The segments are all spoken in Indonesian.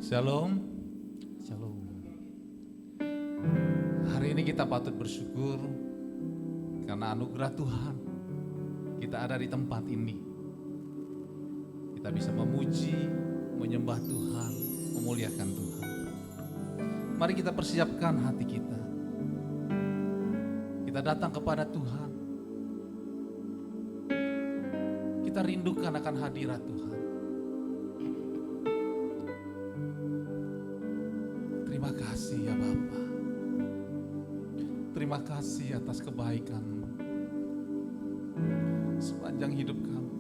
Shalom. Shalom. Hari ini kita patut bersyukur karena anugerah Tuhan. Kita ada di tempat ini. Kita bisa memuji, menyembah Tuhan, memuliakan Tuhan. Mari kita persiapkan hati kita. Kita datang kepada Tuhan. Kita rindukan akan hadirat Tuhan. Terima kasih ya Bapa. Terima kasih atas kebaikan-Mu sepanjang hidup kami.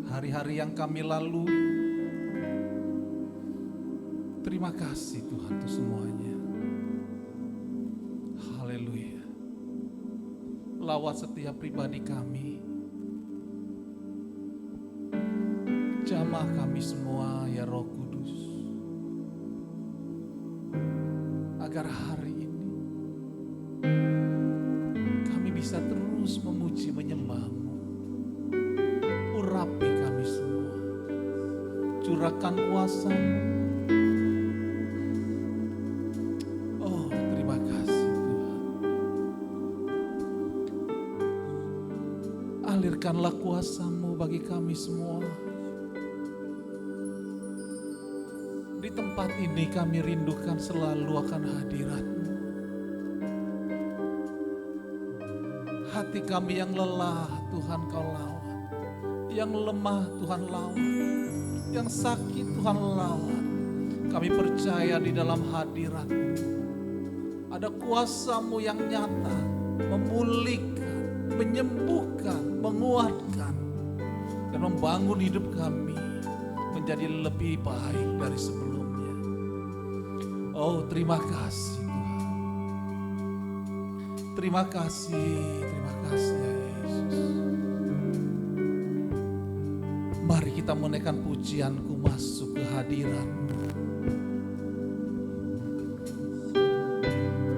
Hari-hari yang kami lalui. Terima kasih Tuhan untuk semuanya. Haleluya. Lawat setiap pribadi kami. Jamah kami semua ya Roh Kudus. Agar hari ini kami bisa terus memuji menyembah-Mu. Urapi kami semua. Curahkan kuasa-Mu. Oh, terima kasih Tuhan. Alirkanlah kuasa-Mu bagi kami semua. Di tempat ini kami rindukan selalu akan hadirat-Mu. Hati kami yang lelah Tuhan Kau lawan. Yang lemah Tuhan lawan. Yang sakit Tuhan lawan. Kami percaya di dalam hadirat-Mu ada kuasa-Mu yang nyata, memulihkan, menyembuhkan, menguatkan, dan membangun hidup kami menjadi lebih baik dari sebelumnya. Oh, terima kasih Tuhan. Terima kasih ya Yesus. Mari kita menaikkan pujianku masuk ke hadirat-Mu.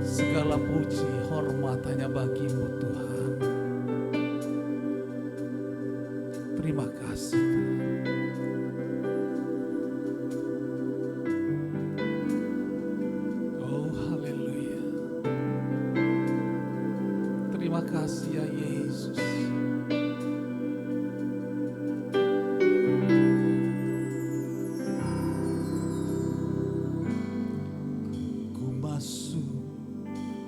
Segala puji, hormat hanya bagi-Mu Tuhan. Terima kasih Tuhan. Terima kasih ya Yesus. Ku masuk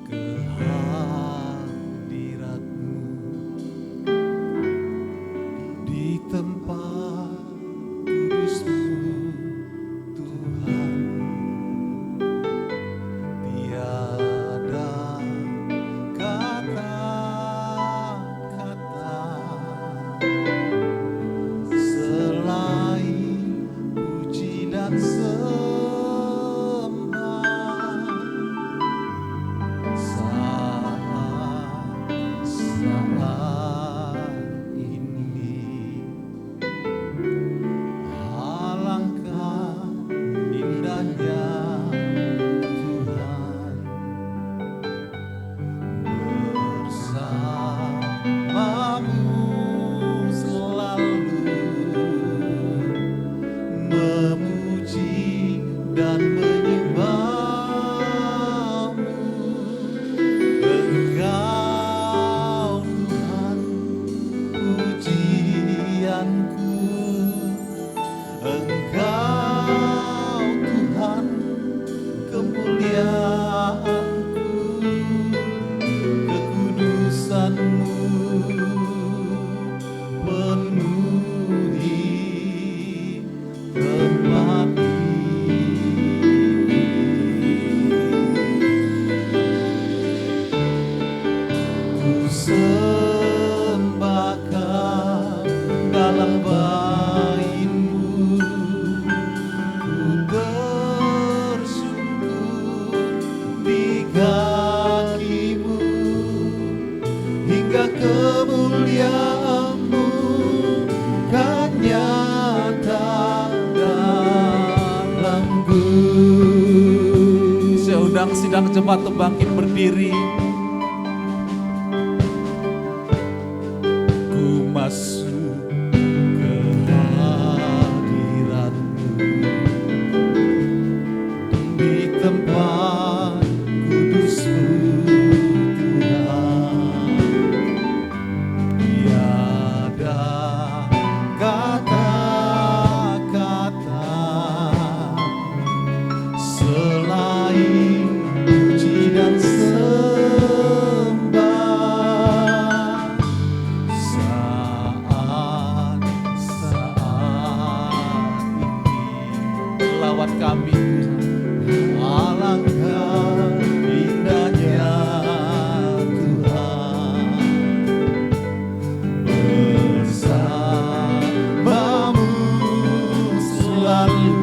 ke hadirat-Mu di tempat kudus-Mu Tuhan. Tiada selain puji dan sembah saat ini. Alangkah indahnya Tuhan bersamamu selalu memuji dan menyembah-Mu. Engkau Tuhan pujianku, Engkau Tuhan kemuliaanku, kekudusan-Mu penuhi tempat ini. Ku sembahkan dalam bait-Mu, ku tersungkur di kaki-Mu, hingga kemuliaan-Mu kan nyata dalamku. Saya undang sidang jemaat untuk bangkit berdiri. Ku masuk ke hadirat-Mu kami Tuhan. Alangkah indahnya Tuhan bersamamu selalu,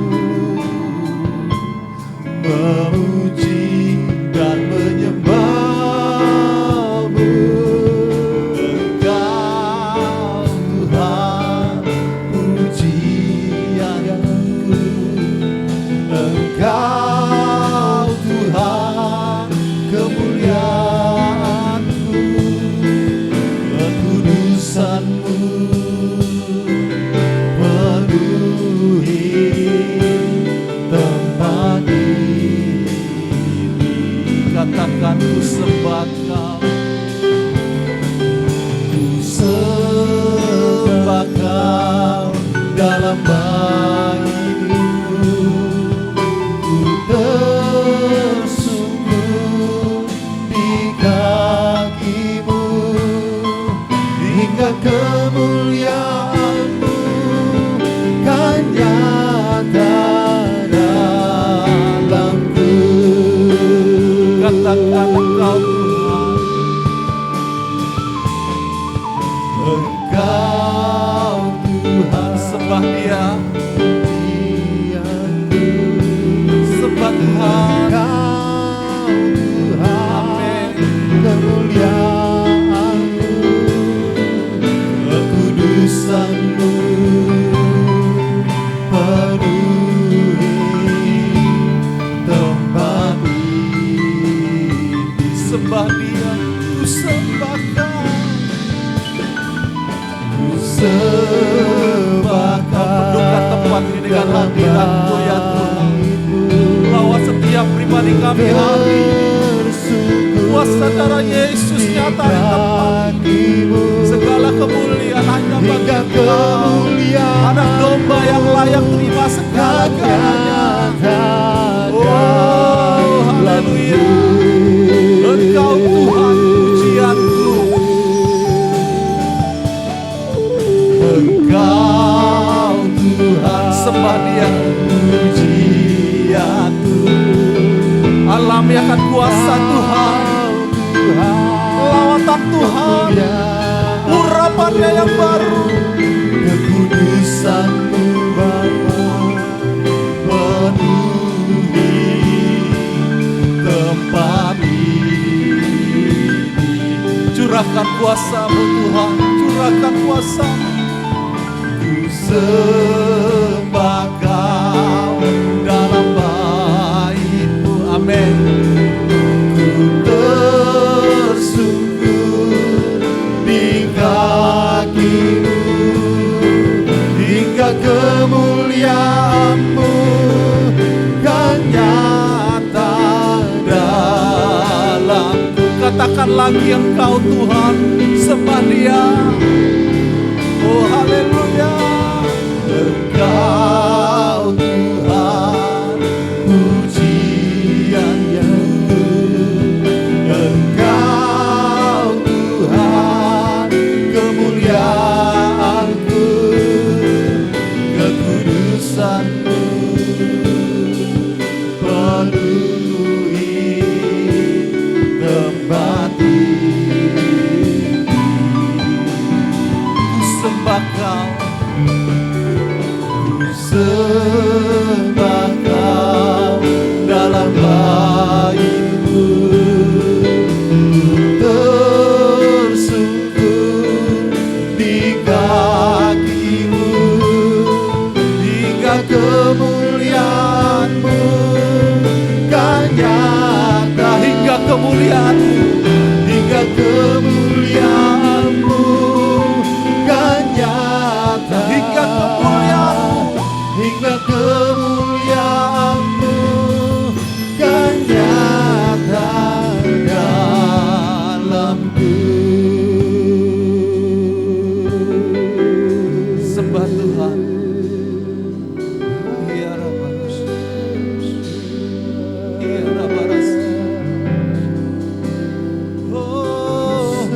memuji dan menyembahmu. Engkau Tuhan pujianku, Engkau Tuhan kemuliaanku, kekudusan-Mu penuhi tempat ini. Katakan ku sembah Kau, Ku sembah Kau dalam baitmu, ku tersungkur di kaki-Mu, hingga kemuliaan-Mu kan nyata dalamku. katakan Engkau Tuhan. Engkau Tuhan Sembah Dia, pujianku, sembah Tuhan. Engkau Tuhan Amin. kemuliaan-Mu, kekudusan-Mu penuhi tempat ini. Sembah Dia, ku sembah Kau. Ku sembah Penuhkan tempat ini dengan hadirat-Mu ya Tuhan. Lawat setiap pribadi kami hari ini. Kuasa darah Yesus nyata di tempat ini. Segala kemuliaan hanya bagi Engkau. Anak domba yang layak terima segala-galanya. Oh, haleluya. Engkau Tuhan pujianku. Engkau Tuhan Sembah Dia. pujianku, Alami akan kuasa Tuhan. Lawatan Tuhan. Urapannya yang baru. Kekudusan-Mu Bapa penuhi tempat ini. Curahkan kuasa-Mu Tuhan. Curahkan kuasa-Mu. Ku sembah Kau dalam bait-Mu. Amin. Ku tersungkur di kaki-Mu, hingga kemuliaan-Mu kan nyata dalamku. Katakan lagi Engkau Tuhan. Sembah Dia. Oh, haleluya. Engkau Tuhan pujianku, Engkau Tuhan kemuliaanku, kekudusan-Mu penuhi tempat ini. Ku sembah Kau. Sembah Kau dalam bait-Mu, tersungkur di kaki-Mu, hingga kemuliaan-Mu kan nyata. Hingga kemuliaan-Mu. Hingga kemuliaan-Mu kan nyata. Hingga kemuliaan-Mu. Hingga kemuliaan-Mu kan nyata dalamku. Sembah Tuhan. Iya Rabbanas. Oh,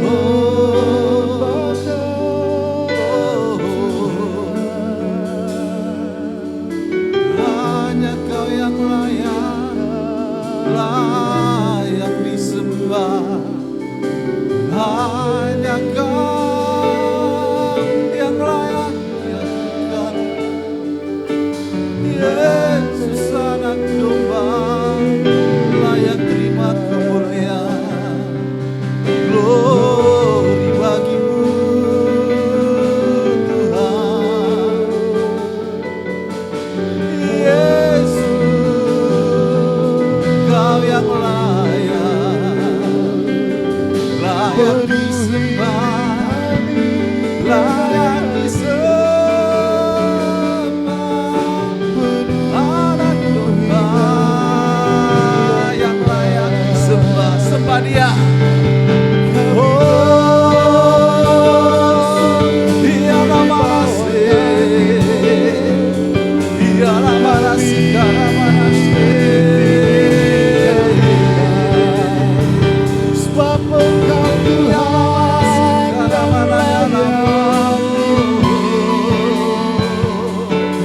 Sebab Engkau Tuhan yang layak.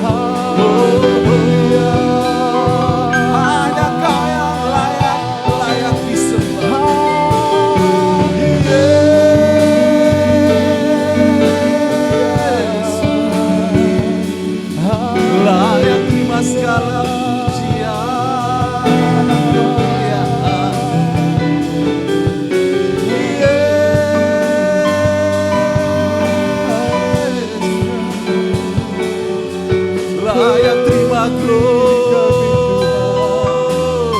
Haleluya. Hanya Kau yang layak disembah. Layak terima segala pujian. Layak terima glory.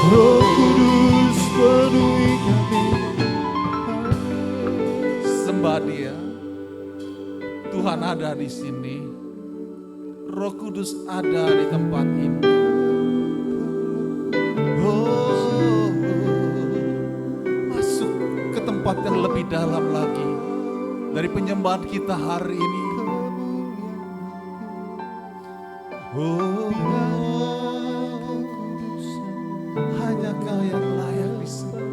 Roh Kudus penuhi kami. Sembah Dia. Tuhan ada di sini. Roh Kudus ada di tempat ini. Oh, masuk ke tempat yang lebih dalam lagi dari penyembahan kita hari ini. Oh, hanya Kau yang layak disembah.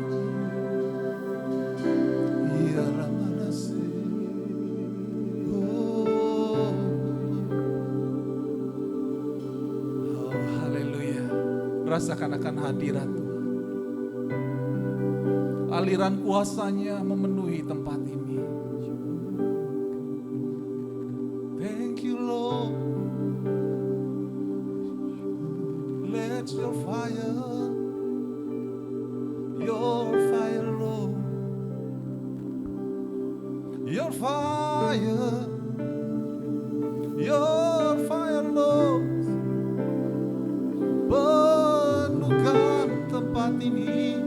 Ya Ramanase. Oh, haleluya. Rasakan akan hadirat Tuhan. Aliran kuasa-Nya memenuhi tempat ini. Thank you Lord. Let your fire Lord, your fire Lord, penuhkan tempat ini.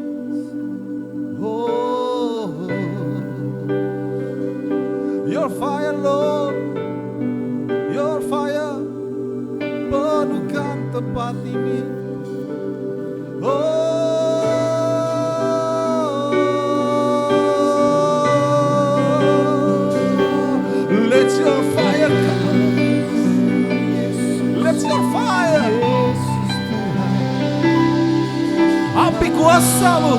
Oh, your fire Lord, your fire, penuhkan tempat ini. Oh, let your fire come. Let your fire. Api kuasa-Mu,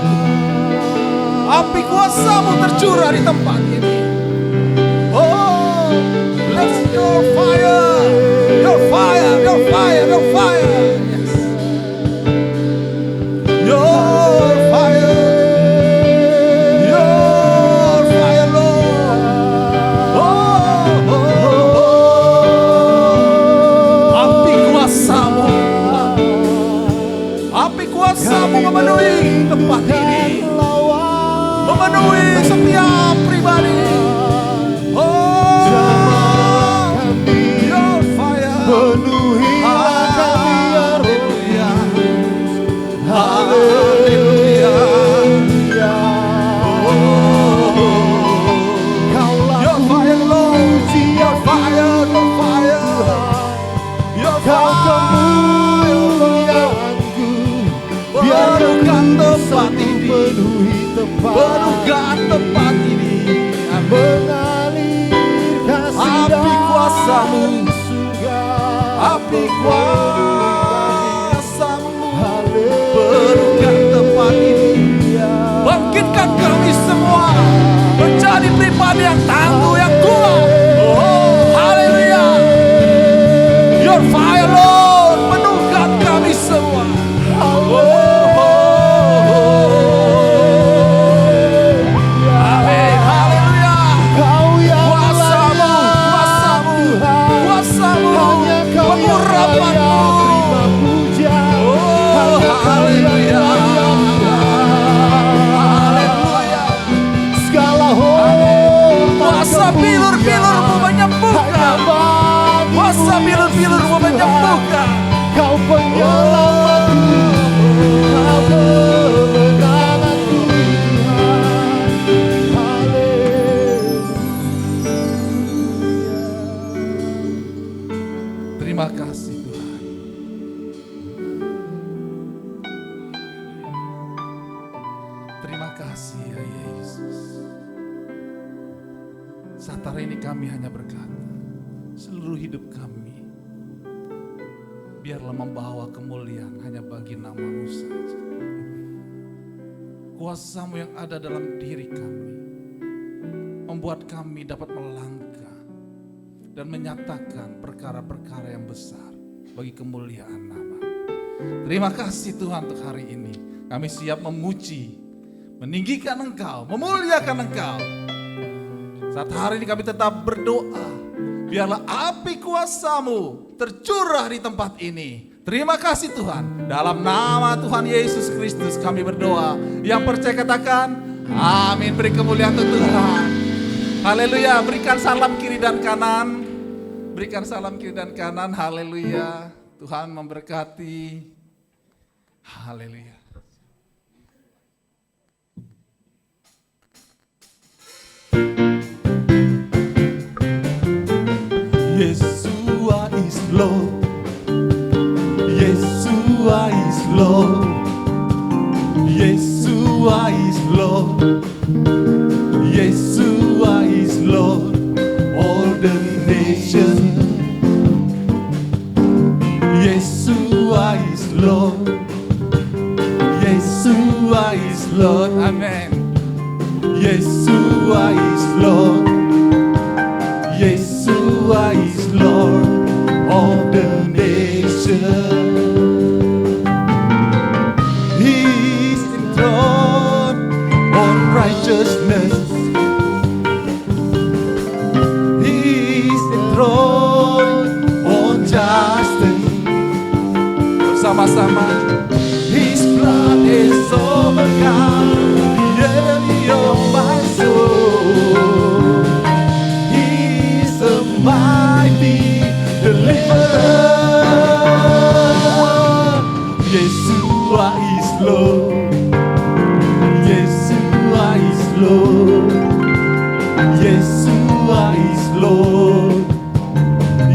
api kuasa-Mu tercurah di tempat ini. Oh, let your fire, your fire, your fire, your fire. Yes. Your fire, Lord. Oh, api kuasa-Mu, api kuasa-Mu memenuhi tempat ini, memenuhi setiap pribadi. Oh, your fire, Penuhi kami ya Roh. haleluya. Kaulah Your fire, Lord, puji your fire, your fire, your Kau fire. kemuliaanku. Penuhkan tempat ini, Penuhi tempat penuhkan tempat ini. mengalir kasih Api kuasa-Mu, dari surga. api kuasa-Mu, Haleluya. penuhkan tempat ini. Bangkitkan kami semua menjadi pribadi yang tangguh, yang kuat. Oh, haleluya. Your fire Lord, penuhkan kami semua. Amin, haleluya. Kau yang Kuasa-Mu, kuasa-Mu, Tuhan. kuasa-Mu, Hanya Kau yang pengurapan-Mu. layak terima puja. Oh, Hanya Kau yang haleluya. layak Haleluya. segala hormat Kuasa bilur-bilur-Mu menyembuhkan. Kuasa bilur-bilur-Mu menyembuhkan. Kau penyelamatku, Kau kemenanganku Tuhan. Haleluya. Terima kasih Tuhan. Terima kasih ya Yesus. Saat hari ini kami hanya berkata, seluruh hidup kami biarlah membawa kemuliaan hanya bagi nama-Mu saja. Kuasa-Mu yang ada dalam diri kami membuat kami dapat melangkah dan menyatakan perkara-perkara yang besar bagi kemuliaan nama. Terima kasih Tuhan untuk hari ini. Kami siap memuji, meninggikan Engkau, memuliakan Engkau. Saat hari ini kami tetap berdoa, biarlah api kuasa-Mu tercurah di tempat ini. Terima kasih Tuhan. Dalam nama Tuhan Yesus Kristus kami berdoa. Yang percaya katakan, amin. Beri kemuliaan untuk Tuhan. Haleluya. Berikan salam kiri dan kanan. Berikan salam kiri dan kanan. Haleluya. Tuhan memberkati. Haleluya. Yeshua is Lord. Yeshua is Lord. Yeshua is Lord. Yeshua is Lord. All the nations. Yeshua is Lord. Yeshua is Lord. Amen. Yeshua is Lord. Yeshua is Lord of the nations. He is enthroned on righteousness. He is enthroned on justice. Bersama-sama. His blood is overcome the enemy of my soul. He is a mighty deliverer. Yeshua is Lord. Yeshua is Lord. Yeshua is Lord.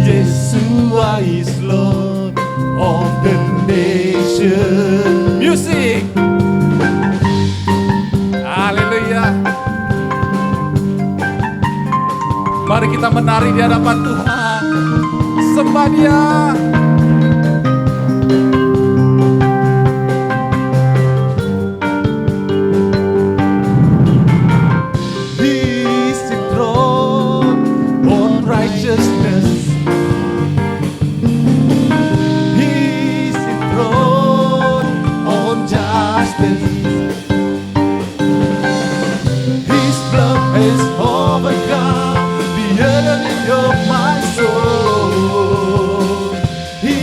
Yeshua is Lord of the nation. Music. Haleluya. Mari kita menari di hadapan Tuhan. Sembah Dia. He is enthroned on righteousness. He is enthroned on justice. His blood has overcome the enemy of my soul. He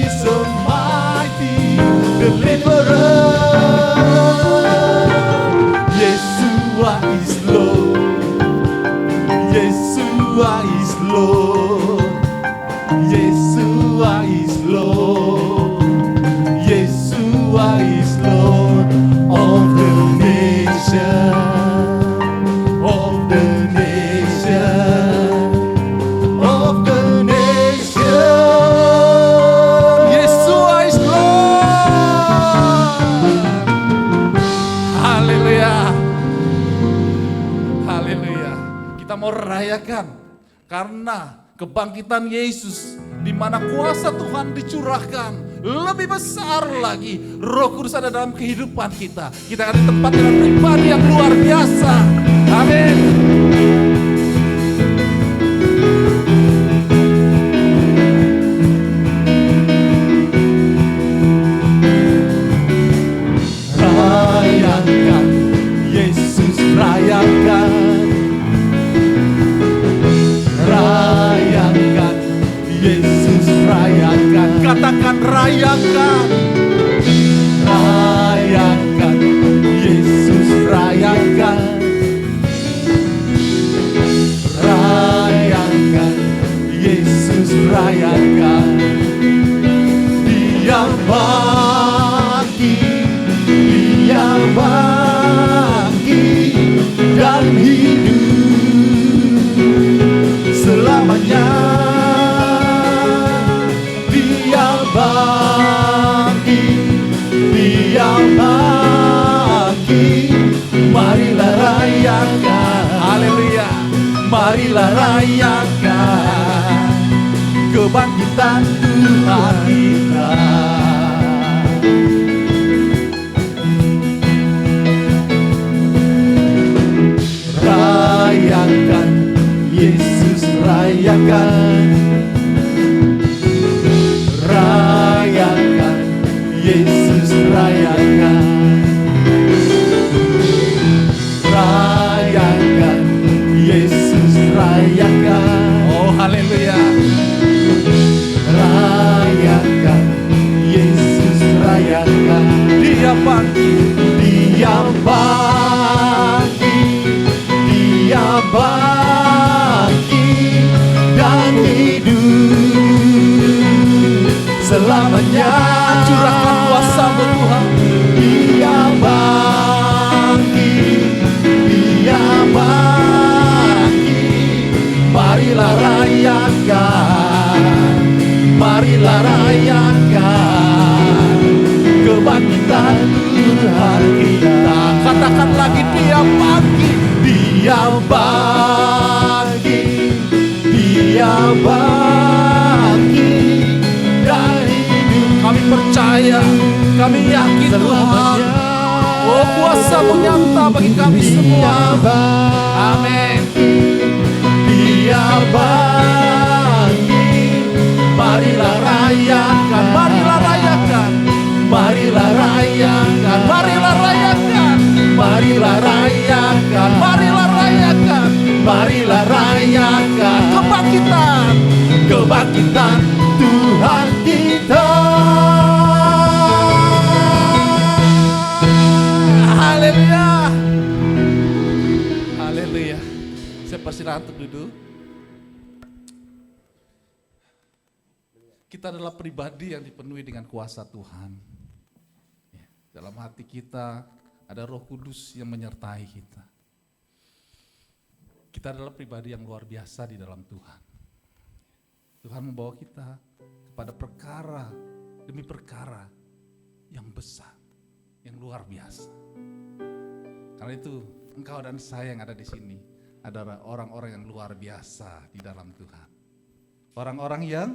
is a mighty deliverer. Yeshua is Lord. Yeshua is Lord. Yeshua is Lord. Yeshua is Lord of the nation. Of the nation. Of the nation. Yeshua is Lord. Haleluya. Haleluya. Kita mau rayakan karena kebangkitan Yesus, di mana kuasa Tuhan dicurahkan lebih besar lagi. Roh Kudus ada dalam kehidupan kita. Kita akan ditempatkan dalam pribadi yang luar biasa. Amin. Rayakan, Yesus rayakan. Rayakan, Yesus rayakan. Katakan rayakan. Rayakan, Yesus rayakan. Rayakan, Yesus rayakan. Dia bangkit, Dia bangkit dan hidup selamanya. Dia bangkit, Dia bangkit. Marilah rayakan. Haleluya. Marilah rayakan kebangkitan Tuhan kita. Dia bangkit, Dia bangkit, Dia bangkit dan hidup selamanya. curahkan kuasa-Mu Tuhan. Dia bangkit, Dia bangkit. Marilah rayakan, marilah rayakan kebangkitan Tuhan kita. Katakan lagi, Dia bangkit. Dia bangkit, Dia bangkit dan hidup Kami percaya, kami yakin Tuhan. selamanya. Oh, kuasa-Mu nyata bagi kami semua. Amin. Dia bangkit, marilah rayakan, Marilah rayakan, marilah rayakan, marilah rayakan, marilah rayakan, marilah rayakan marilah rayakan kebangkitan. kebangkitan Tuhan kita. Haleluya. Haleluya. Saya persilakan untuk duduk. Kita adalah pribadi yang dipenuhi dengan kuasa Tuhan. Dalam hati kita ada Roh Kudus yang menyertai kita. Kita adalah pribadi yang luar biasa di dalam Tuhan. Tuhan membawa kita kepada perkara demi perkara yang besar, yang luar biasa. Karena itu engkau dan saya yang ada di sini adalah orang-orang yang luar biasa di dalam Tuhan. Orang-orang yang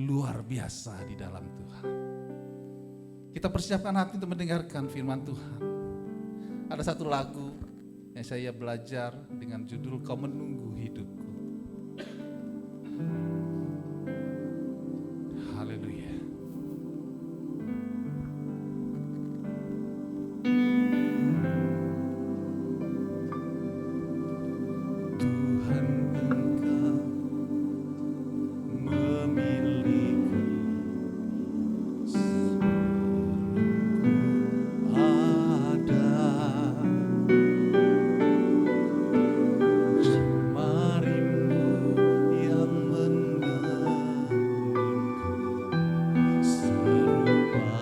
luar biasa di dalam Tuhan. Kita persiapkan hati untuk mendengarkan firman Tuhan. Ada satu lagu yang saya belajar dengan judul Kau Menunggu Hidupku. Haleluya. Tuhan, Engkau memilikiku Ada jemarimu yang menenunku serupa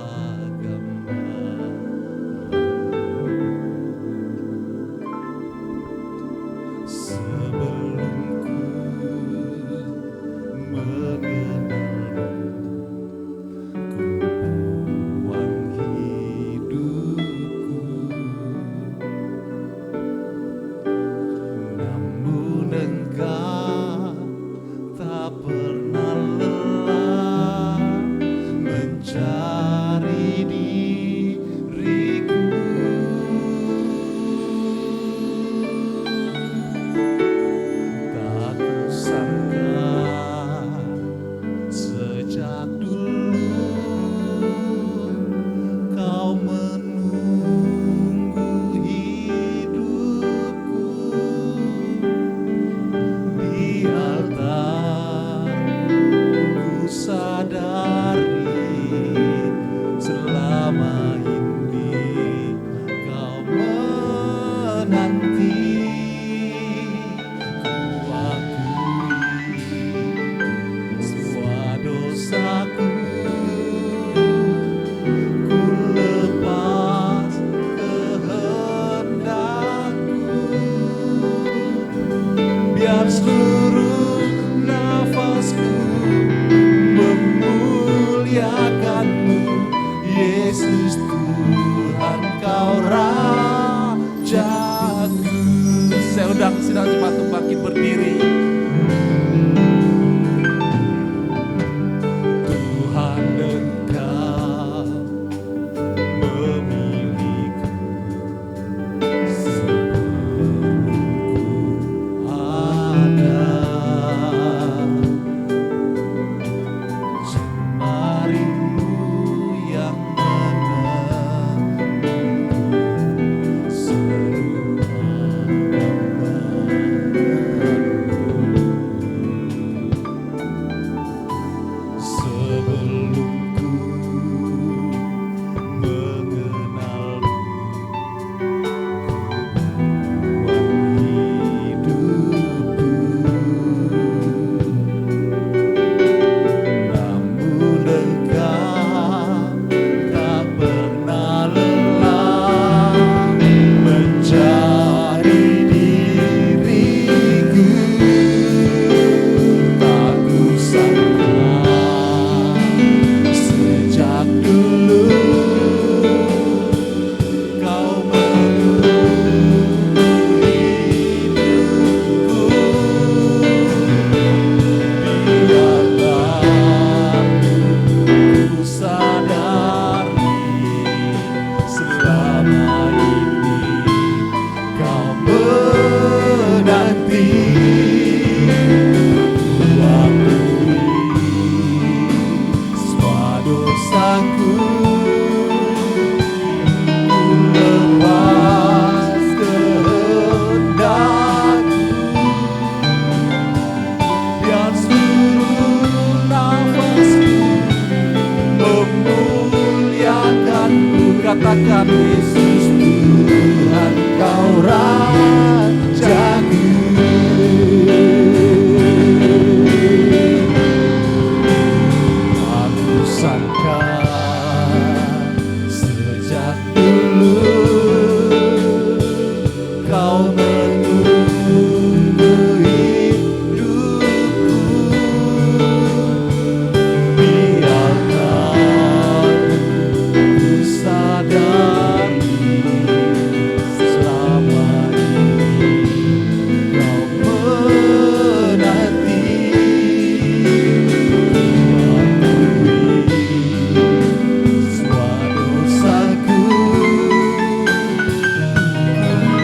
gambaran. Sebelum ku mengenalmu, ku buang hidupku. Namun Engkau tak pernah lelah mencari diriku. Tak kusangka sejak dulu Kau menunggu hidupku di altar. Ku sadari selama ini Kau menanti. Ku akui semua dosaku, ku lepas kehendakku, biar seluruh nafasku memuliakan-Mu, Yesus Tuhan Kau Rajaku. Saya undang sedang jemaat untuk bangkit berdiri. Tuhan Engkau memilikiku sebelum ku ada. Jemarimu yang menenunku serupa gambaran. memuliakanmu. Katakan Yesus Tuhan, Kau Rajaku. Aku sangka sejak dulu Kau menunggu hidupku. Biarkan ku sadari selama ini Kau menanti. Semua dosaku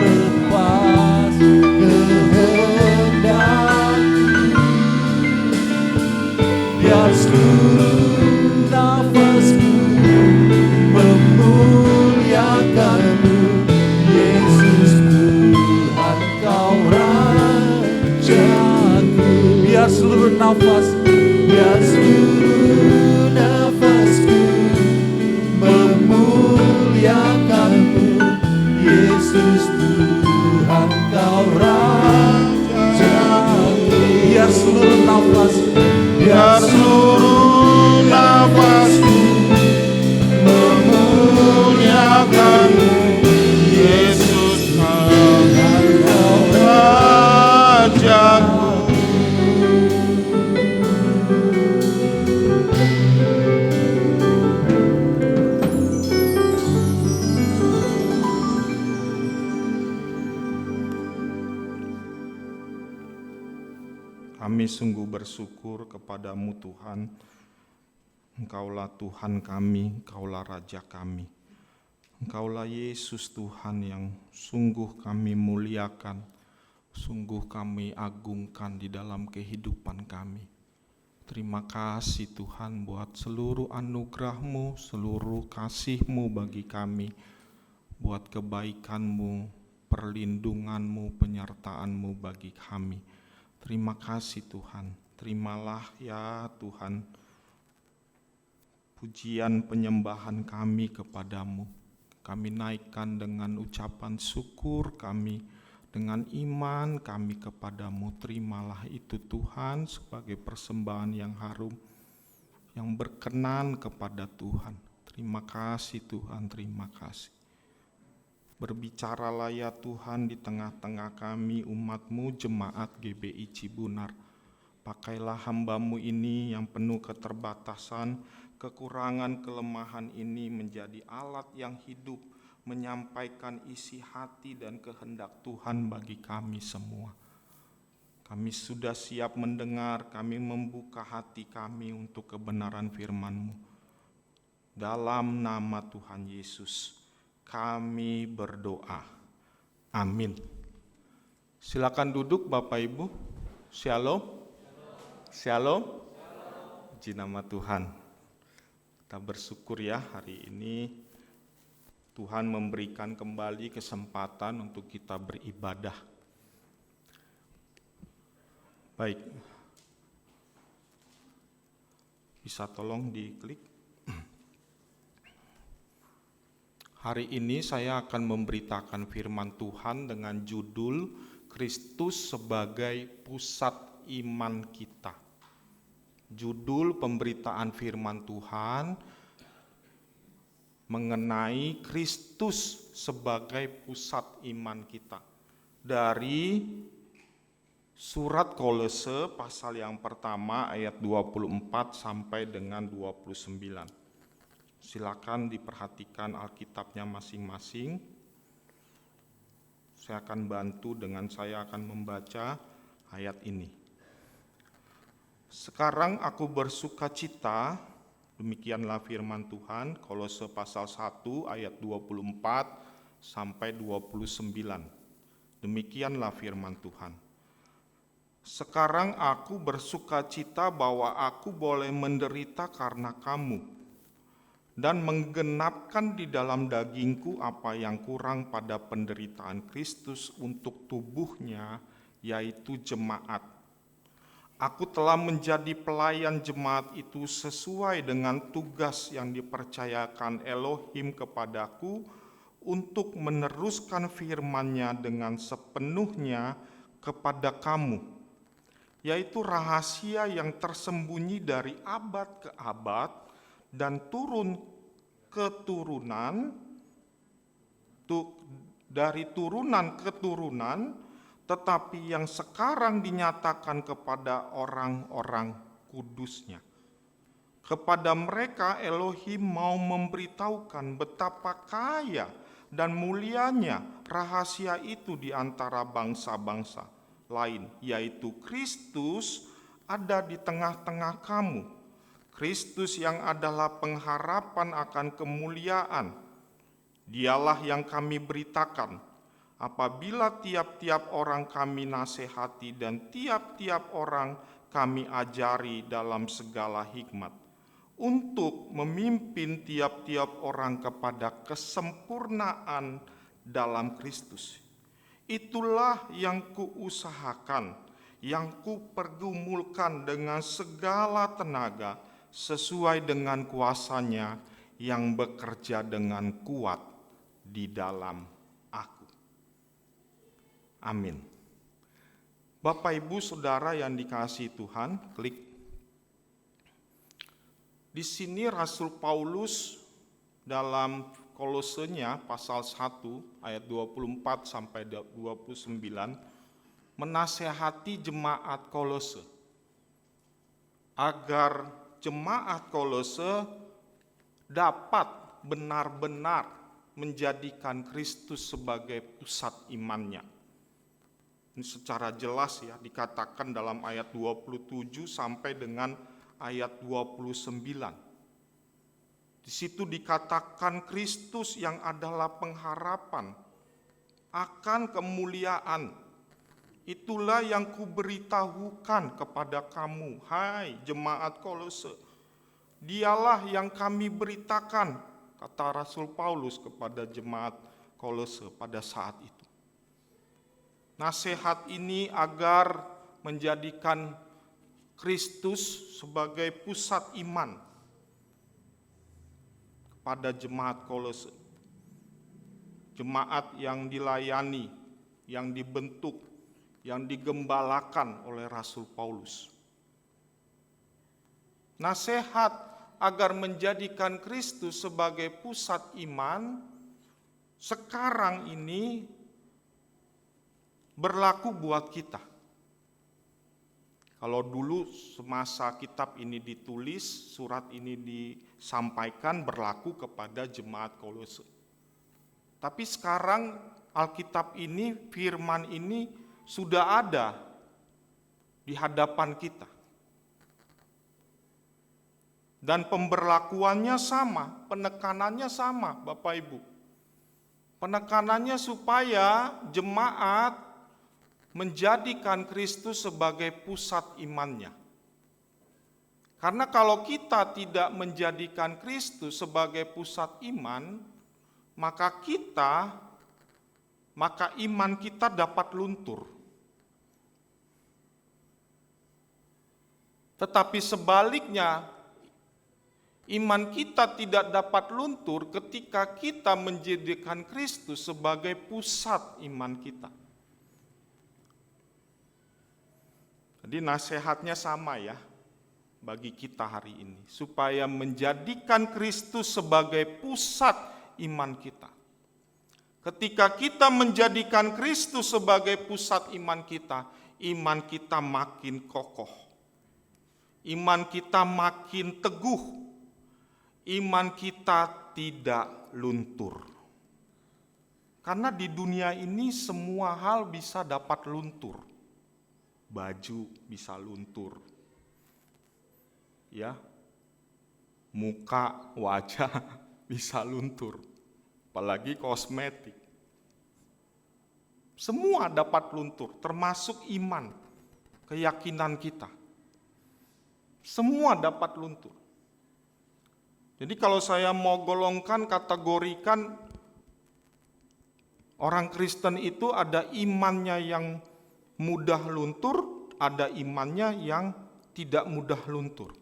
lepas kehendakmu. Biar seluruh nafasku memuliakanmu. Yesus Tuhan, Kau Rajaku. Biar seluruh nafasku, biar seluruh nafasku memuliakanmu. Yesus Tuhan, Kau Rajaku. Biar seluruh nafasku, biar seluruh nafasku memuliakanmu. Yesus Tuhan, Kau Rajaku. Kami sungguh bersyukur kepadamu Tuhan. Engkaulah Tuhan kami, Engkaulah Raja kami. Engkaulah Yesus Tuhan yang sungguh kami muliakan, sungguh kami agungkan di dalam kehidupan kami. Terima kasih Tuhan buat seluruh anugerah-Mu, seluruh kasih-Mu bagi kami, buat kebaikan-Mu, perlindungan-Mu, penyertaan-Mu bagi kami. Terima kasih Tuhan, terimalah ya Tuhan pujian penyembahan kami kepadamu. Kami naikkan dengan ucapan syukur kami, dengan iman kami kepadamu. Terimalah itu Tuhan sebagai persembahan yang harum, yang berkenan kepada Tuhan. Terima kasih Tuhan, terima kasih. Berbicaralah ya Tuhan di tengah-tengah kami, umat-Mu, jemaat GBI Cibunar. Pakailah hamba-Mu ini yang penuh keterbatasan, kekurangan, kelemahan ini menjadi alat yang hidup, menyampaikan isi hati dan kehendak Tuhan bagi kami semua. Kami sudah siap mendengar, kami membuka hati kami untuk kebenaran firman-Mu. Dalam nama Tuhan Yesus kami berdoa. Amin. Silakan duduk Bapak Ibu. Shalom. Shalom. Puji nama Tuhan. Kita bersyukur ya hari ini Tuhan memberikan kembali kesempatan untuk kita beribadah. Baik. Bisa tolong diklik. Hari ini saya akan memberitakan firman Tuhan dengan judul Kristus sebagai pusat iman kita. Judul pemberitaan firman Tuhan mengenai Kristus sebagai pusat iman kita. Dari surat Kolose pasal yang pertama ayat 24 sampai dengan 29. Silakan diperhatikan Alkitabnya masing-masing. Saya akan bantu dengan saya akan membaca ayat ini. Sekarang aku bersukacita, demikianlah firman Tuhan, Kolose pasal 1 ayat 24 sampai 29. Demikianlah firman Tuhan. Sekarang aku bersukacita bahwa aku boleh menderita karena kamu, dan menggenapkan di dalam dagingku apa yang kurang pada penderitaan Kristus untuk tubuhnya, yaitu jemaat. Aku telah menjadi pelayan jemaat itu sesuai dengan tugas yang dipercayakan Elohim kepadaku untuk meneruskan firman-Nya dengan sepenuhnya kepada kamu, yaitu rahasia yang tersembunyi dari abad ke abad dan dari turunan ke turunan, tetapi yang sekarang dinyatakan kepada orang-orang kudus-Nya. Kepada mereka Elohim mau memberitahukan betapa kaya dan mulianya rahasia itu di antara bangsa-bangsa lain, yaitu Kristus ada di tengah-tengah kamu. Kristus yang adalah pengharapan akan kemuliaan. Dialah yang kami beritakan apabila tiap-tiap orang kami nasihati dan tiap-tiap orang kami ajari dalam segala hikmat, untuk memimpin tiap-tiap orang kepada kesempurnaan dalam Kristus. Itulah yang kuusahakan, yang kupergumulkan dengan segala tenaga sesuai dengan kuasa-Nya yang bekerja dengan kuat di dalam aku. Amin. Bapak, Ibu, Saudara yang dikasihi Tuhan, klik. Di sini Rasul Paulus dalam Kolosenya pasal 1 ayat 24 sampai 29 menasehati jemaat Kolose agar jemaat Kolose dapat benar-benar menjadikan Kristus sebagai pusat imannya. Ini secara jelas ya dikatakan dalam ayat 27 sampai dengan ayat 29. Di situ dikatakan Kristus yang adalah pengharapan akan kemuliaan. Itulah yang kuberitahukan kepada kamu, hai jemaat Kolose. Dialah yang kami beritakan, kata Rasul Paulus kepada jemaat Kolose pada saat itu. Nasihat ini agar menjadikan Kristus sebagai pusat iman pada jemaat Kolose. Jemaat yang dilayani, yang dibentuk, yang digembalakan oleh Rasul Paulus. Nasihat agar menjadikan Kristus sebagai pusat iman sekarang ini berlaku buat kita. Kalau dulu semasa kitab ini ditulis, surat ini disampaikan berlaku kepada jemaat Kolose. Tapi sekarang Alkitab ini, firman ini sudah ada di hadapan kita. Dan pemberlakuannya sama, penekanannya sama, Bapak Ibu. Penekanannya supaya jemaat menjadikan Kristus sebagai pusat imannya. Karena kalau kita tidak menjadikan Kristus sebagai pusat iman, maka iman kita dapat luntur. Tetapi sebaliknya, iman kita tidak dapat luntur ketika kita menjadikan Kristus sebagai pusat iman kita. Jadi nasihatnya sama ya bagi kita hari ini, supaya menjadikan Kristus sebagai pusat iman kita. Ketika kita menjadikan Kristus sebagai pusat iman kita makin kokoh. Iman kita makin teguh. Iman kita tidak luntur. Karena di dunia ini semua hal bisa dapat luntur. Baju bisa luntur, ya, muka, wajah bisa luntur, apalagi kosmetik. Semua dapat luntur, termasuk iman, keyakinan kita. Semua dapat luntur. Jadi kalau saya mau golongkan, kategorikan orang Kristen itu ada imannya yang mudah luntur, ada imannya yang tidak mudah luntur.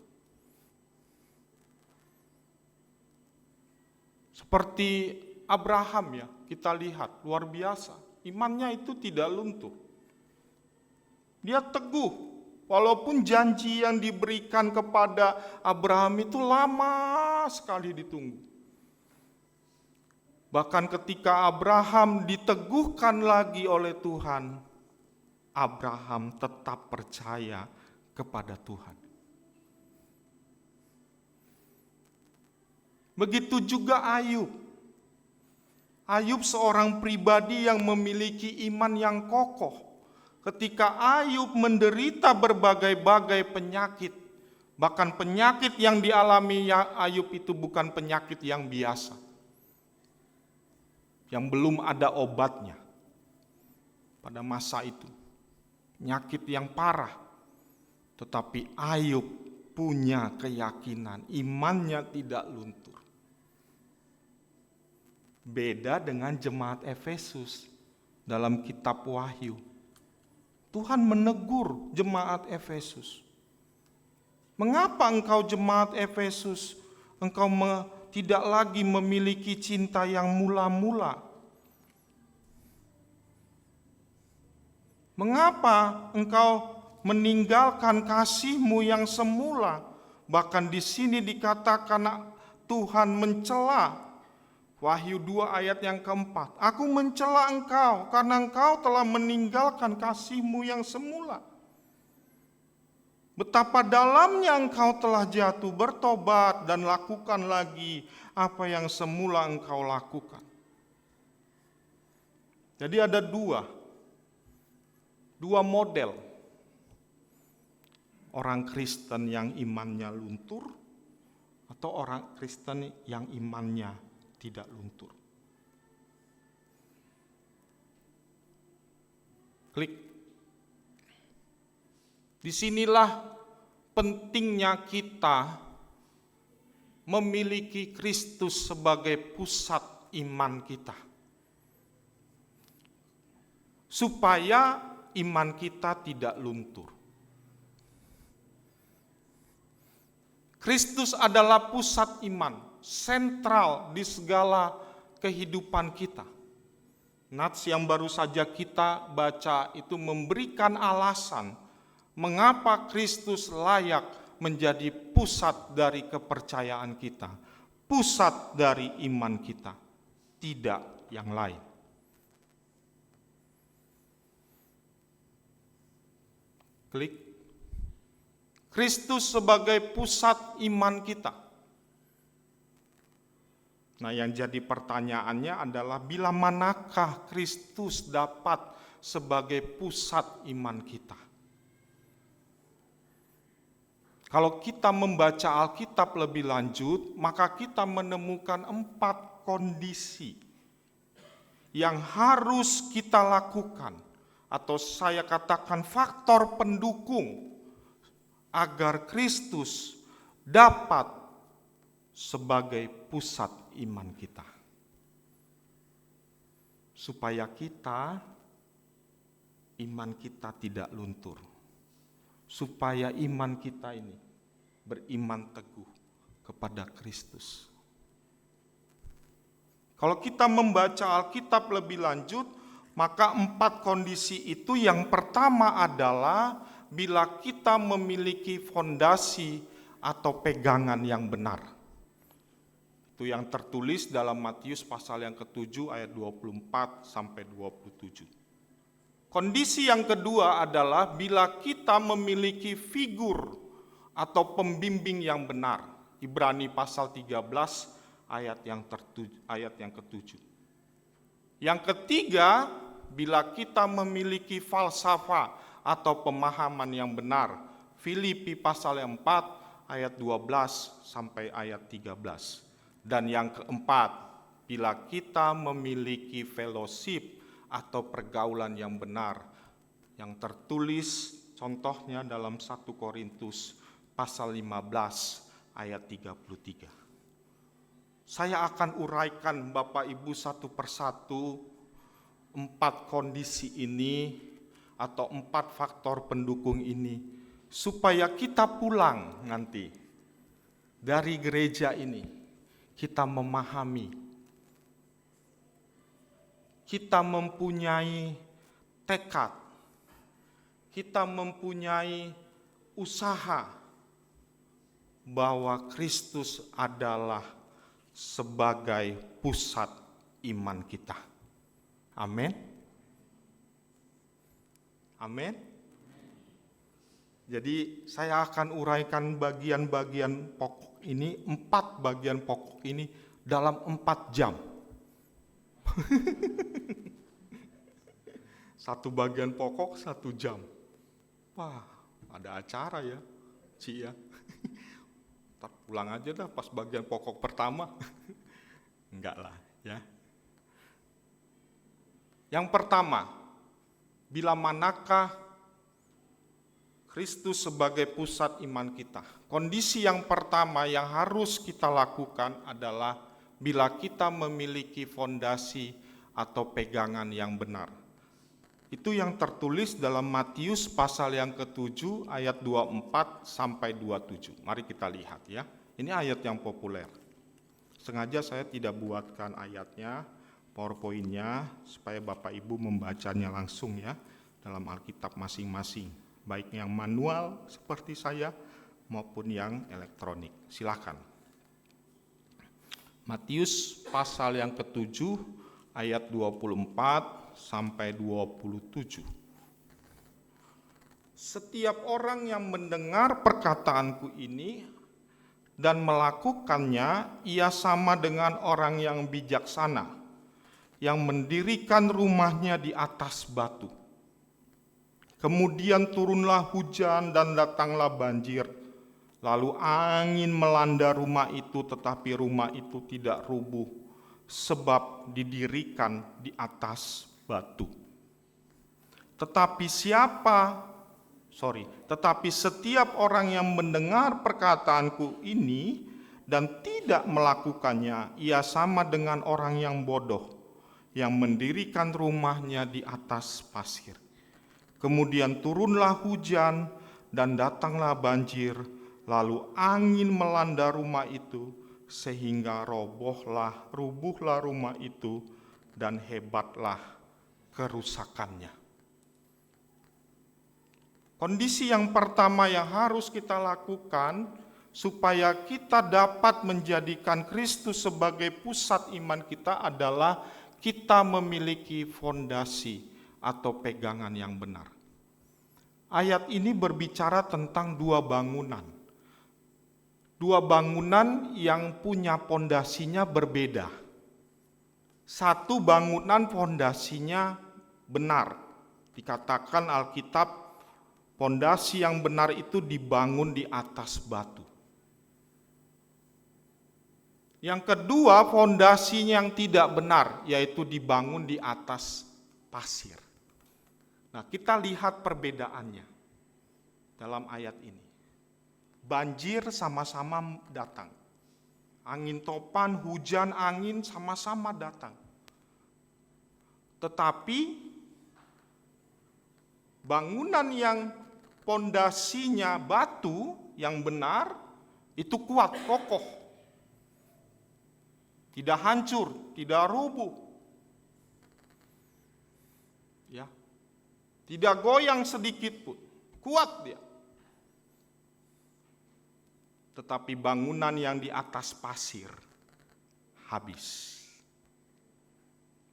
Seperti Abraham ya, kita lihat luar biasa. Imannya itu tidak luntur. Dia teguh, walaupun janji yang diberikan kepada Abraham itu lama sekali ditunggu. Bahkan ketika Abraham diteguhkan lagi oleh Tuhan, Abraham tetap percaya kepada Tuhan. Begitu juga Ayub. Ayub seorang pribadi yang memiliki iman yang kokoh. Ketika Ayub menderita berbagai-bagai penyakit, bahkan penyakit yang dialami Ayub itu bukan penyakit yang biasa, yang belum ada obatnya pada masa itu. Penyakit yang parah, tetapi Ayub punya keyakinan, imannya tidak luntur. Beda dengan jemaat Efesus dalam kitab Wahyu. Tuhan menegur jemaat Efesus. Mengapa engkau jemaat Efesus, engkau tidak lagi memiliki cinta yang mula-mula? Mengapa engkau meninggalkan kasihmu yang semula? Bahkan di sini dikatakan Tuhan mencela. Wahyu 2 ayat yang keempat. Aku mencela engkau karena engkau telah meninggalkan kasihmu yang semula. Betapa dalamnya engkau telah jatuh, bertobat dan lakukan lagi apa yang semula engkau lakukan. Jadi ada dua model orang Kristen yang imannya luntur atau orang Kristen yang imannya tidak luntur. Klik. Disinilah pentingnya kita memiliki Kristus sebagai pusat iman kita, supaya iman kita tidak luntur. Kristus adalah pusat iman, sentral di segala kehidupan kita. Nats yang baru saja kita baca itu memberikan alasan mengapa Kristus layak menjadi pusat dari kepercayaan kita, pusat dari iman kita, tidak yang lain. Klik. Kristus sebagai pusat iman kita. Nah, yang jadi pertanyaannya adalah bila manakah Kristus dapat sebagai pusat iman kita? Kalau kita membaca Alkitab lebih lanjut, maka kita menemukan 4 kondisi yang harus kita lakukan, atau saya katakan faktor pendukung agar Kristus dapat sebagai pusat iman kita. Supaya iman kita tidak luntur. Supaya iman kita ini beriman teguh kepada Kristus. Kalau kita membaca Alkitab lebih lanjut, maka 4 kondisi itu yang pertama adalah bila kita memiliki fondasi atau pegangan yang benar. Itu yang tertulis dalam Matius pasal yang ke-7 ayat 24 sampai 27. Kondisi yang kedua adalah bila kita memiliki figur atau pembimbing yang benar. Ibrani pasal 13 ayat yang ke-7. Yang ketiga, bila kita memiliki falsafah atau pemahaman yang benar. Filipi pasal yang 4 ayat 12 sampai ayat 13. Dan yang keempat, bila kita memiliki fellowship atau pergaulan yang benar, yang tertulis contohnya dalam 1 Korintus pasal 15 ayat 33. Saya akan uraikan Bapak Ibu satu persatu 4 kondisi ini atau 4 faktor pendukung ini supaya kita pulang nanti dari gereja ini, kita memahami, kita mempunyai tekad, kita mempunyai usaha bahwa Kristus adalah sebagai pusat iman kita. Amin. Amin. Jadi saya akan uraikan bagian-bagian pokok ini, 4 bagian pokok ini dalam 4 jam. Satu bagian pokok 1 jam. Wah, ada acara ya, Ci ya. Ntar pulang aja dah pas bagian pokok pertama. Enggak lah ya. Yang pertama, bila manakah Kristus sebagai pusat iman kita? Kondisi yang pertama yang harus kita lakukan adalah bila kita memiliki fondasi atau pegangan yang benar. Itu yang tertulis dalam Matius pasal yang ke-7 ayat 24 sampai 27. Mari kita lihat ya. Ini ayat yang populer. Sengaja saya tidak buatkan ayatnya, PowerPoint-nya, supaya Bapak Ibu membacanya langsung ya dalam Alkitab masing-masing. Baik yang manual seperti saya maupun yang elektronik. Silakan. Matius pasal yang ke-7 ayat 24 sampai 27. Setiap orang yang mendengar perkataanku ini dan melakukannya, ia sama dengan orang yang bijaksana, yang mendirikan rumahnya di atas batu. Kemudian turunlah hujan dan datanglah banjir, lalu angin melanda rumah itu, tetapi rumah itu tidak rubuh, sebab didirikan di atas batu. Tetapi setiap orang yang mendengar perkataanku ini dan tidak melakukannya, ia sama dengan orang yang bodoh, yang mendirikan rumahnya di atas pasir. Kemudian turunlah hujan dan datanglah banjir, lalu angin melanda rumah itu, sehingga rubuhlah rumah itu, dan hebatlah kerusakannya. Kondisi yang pertama yang harus kita lakukan supaya kita dapat menjadikan Kristus sebagai pusat iman kita adalah kita memiliki fondasi atau pegangan yang benar. Ayat ini berbicara tentang 2 bangunan. 2 bangunan yang punya fondasinya berbeda. Satu bangunan fondasinya benar. Dikatakan Alkitab, fondasi yang benar itu dibangun di atas batu. Yang kedua, fondasi yang tidak benar, yaitu dibangun di atas pasir. Nah, kita lihat perbedaannya dalam ayat ini. Banjir sama-sama datang. Angin topan, hujan, angin sama-sama datang. Tetapi bangunan yang fondasinya batu yang benar itu kuat, kokoh. Tidak hancur, tidak rubuh. Ya. Tidak goyang sedikit pun. Kuat dia. Tetapi bangunan yang di atas pasir habis.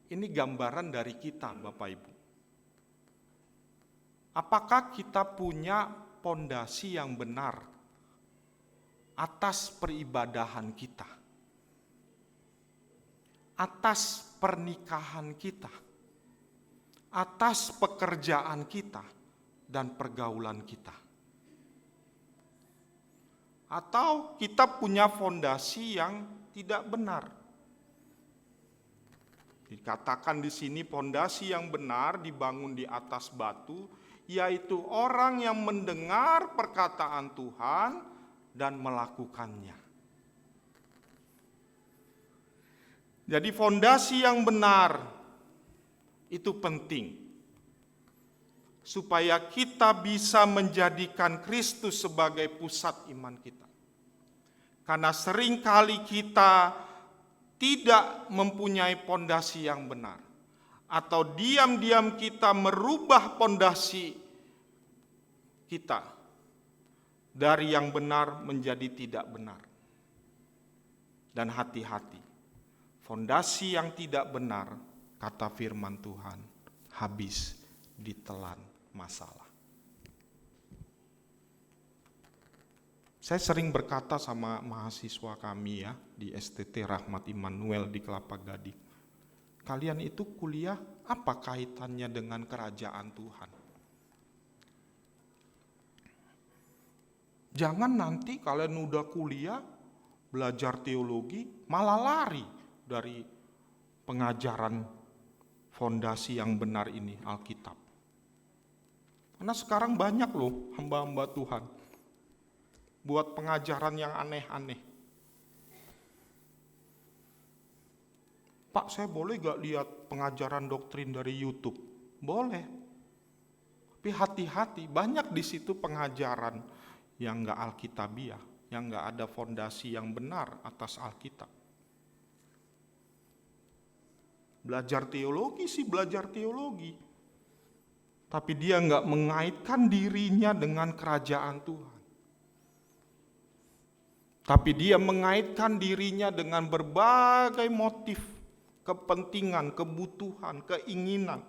Ini gambaran dari kita, Bapak Ibu. Apakah kita punya fondasi yang benar atas peribadahan kita? Atas pernikahan kita, atas pekerjaan kita, dan pergaulan kita. Atau kita punya fondasi yang tidak benar. Dikatakan di sini fondasi yang benar dibangun di atas batu, yaitu orang yang mendengar perkataan Tuhan dan melakukannya. Jadi fondasi yang benar itu penting. supaya kita bisa menjadikan Kristus sebagai pusat iman kita. Karena seringkali kita tidak mempunyai pondasi yang benar, atau diam-diam kita merubah pondasi kita dari yang benar menjadi tidak benar. Dan hati-hati, fondasi yang tidak benar, kata firman Tuhan, habis ditelan masalah. Saya sering berkata sama mahasiswa kami ya di STT Rahmat Immanuel di Kelapa Gading, kalian itu kuliah apa kaitannya dengan kerajaan Tuhan? Jangan nanti kalian udah kuliah, belajar teologi, malah lari dari pengajaran fondasi yang benar ini, Alkitab. Karena sekarang banyak loh hamba-hamba Tuhan buat pengajaran yang aneh-aneh. Pak, saya boleh gak lihat pengajaran doktrin dari YouTube? Boleh. Tapi hati-hati, banyak di situ pengajaran yang gak alkitabiah, yang gak ada fondasi yang benar atas Alkitab. Belajar teologi sih belajar teologi, tapi dia gak mengaitkan dirinya dengan kerajaan Tuhan. Tapi dia mengaitkan dirinya dengan berbagai motif, kepentingan, kebutuhan, keinginan,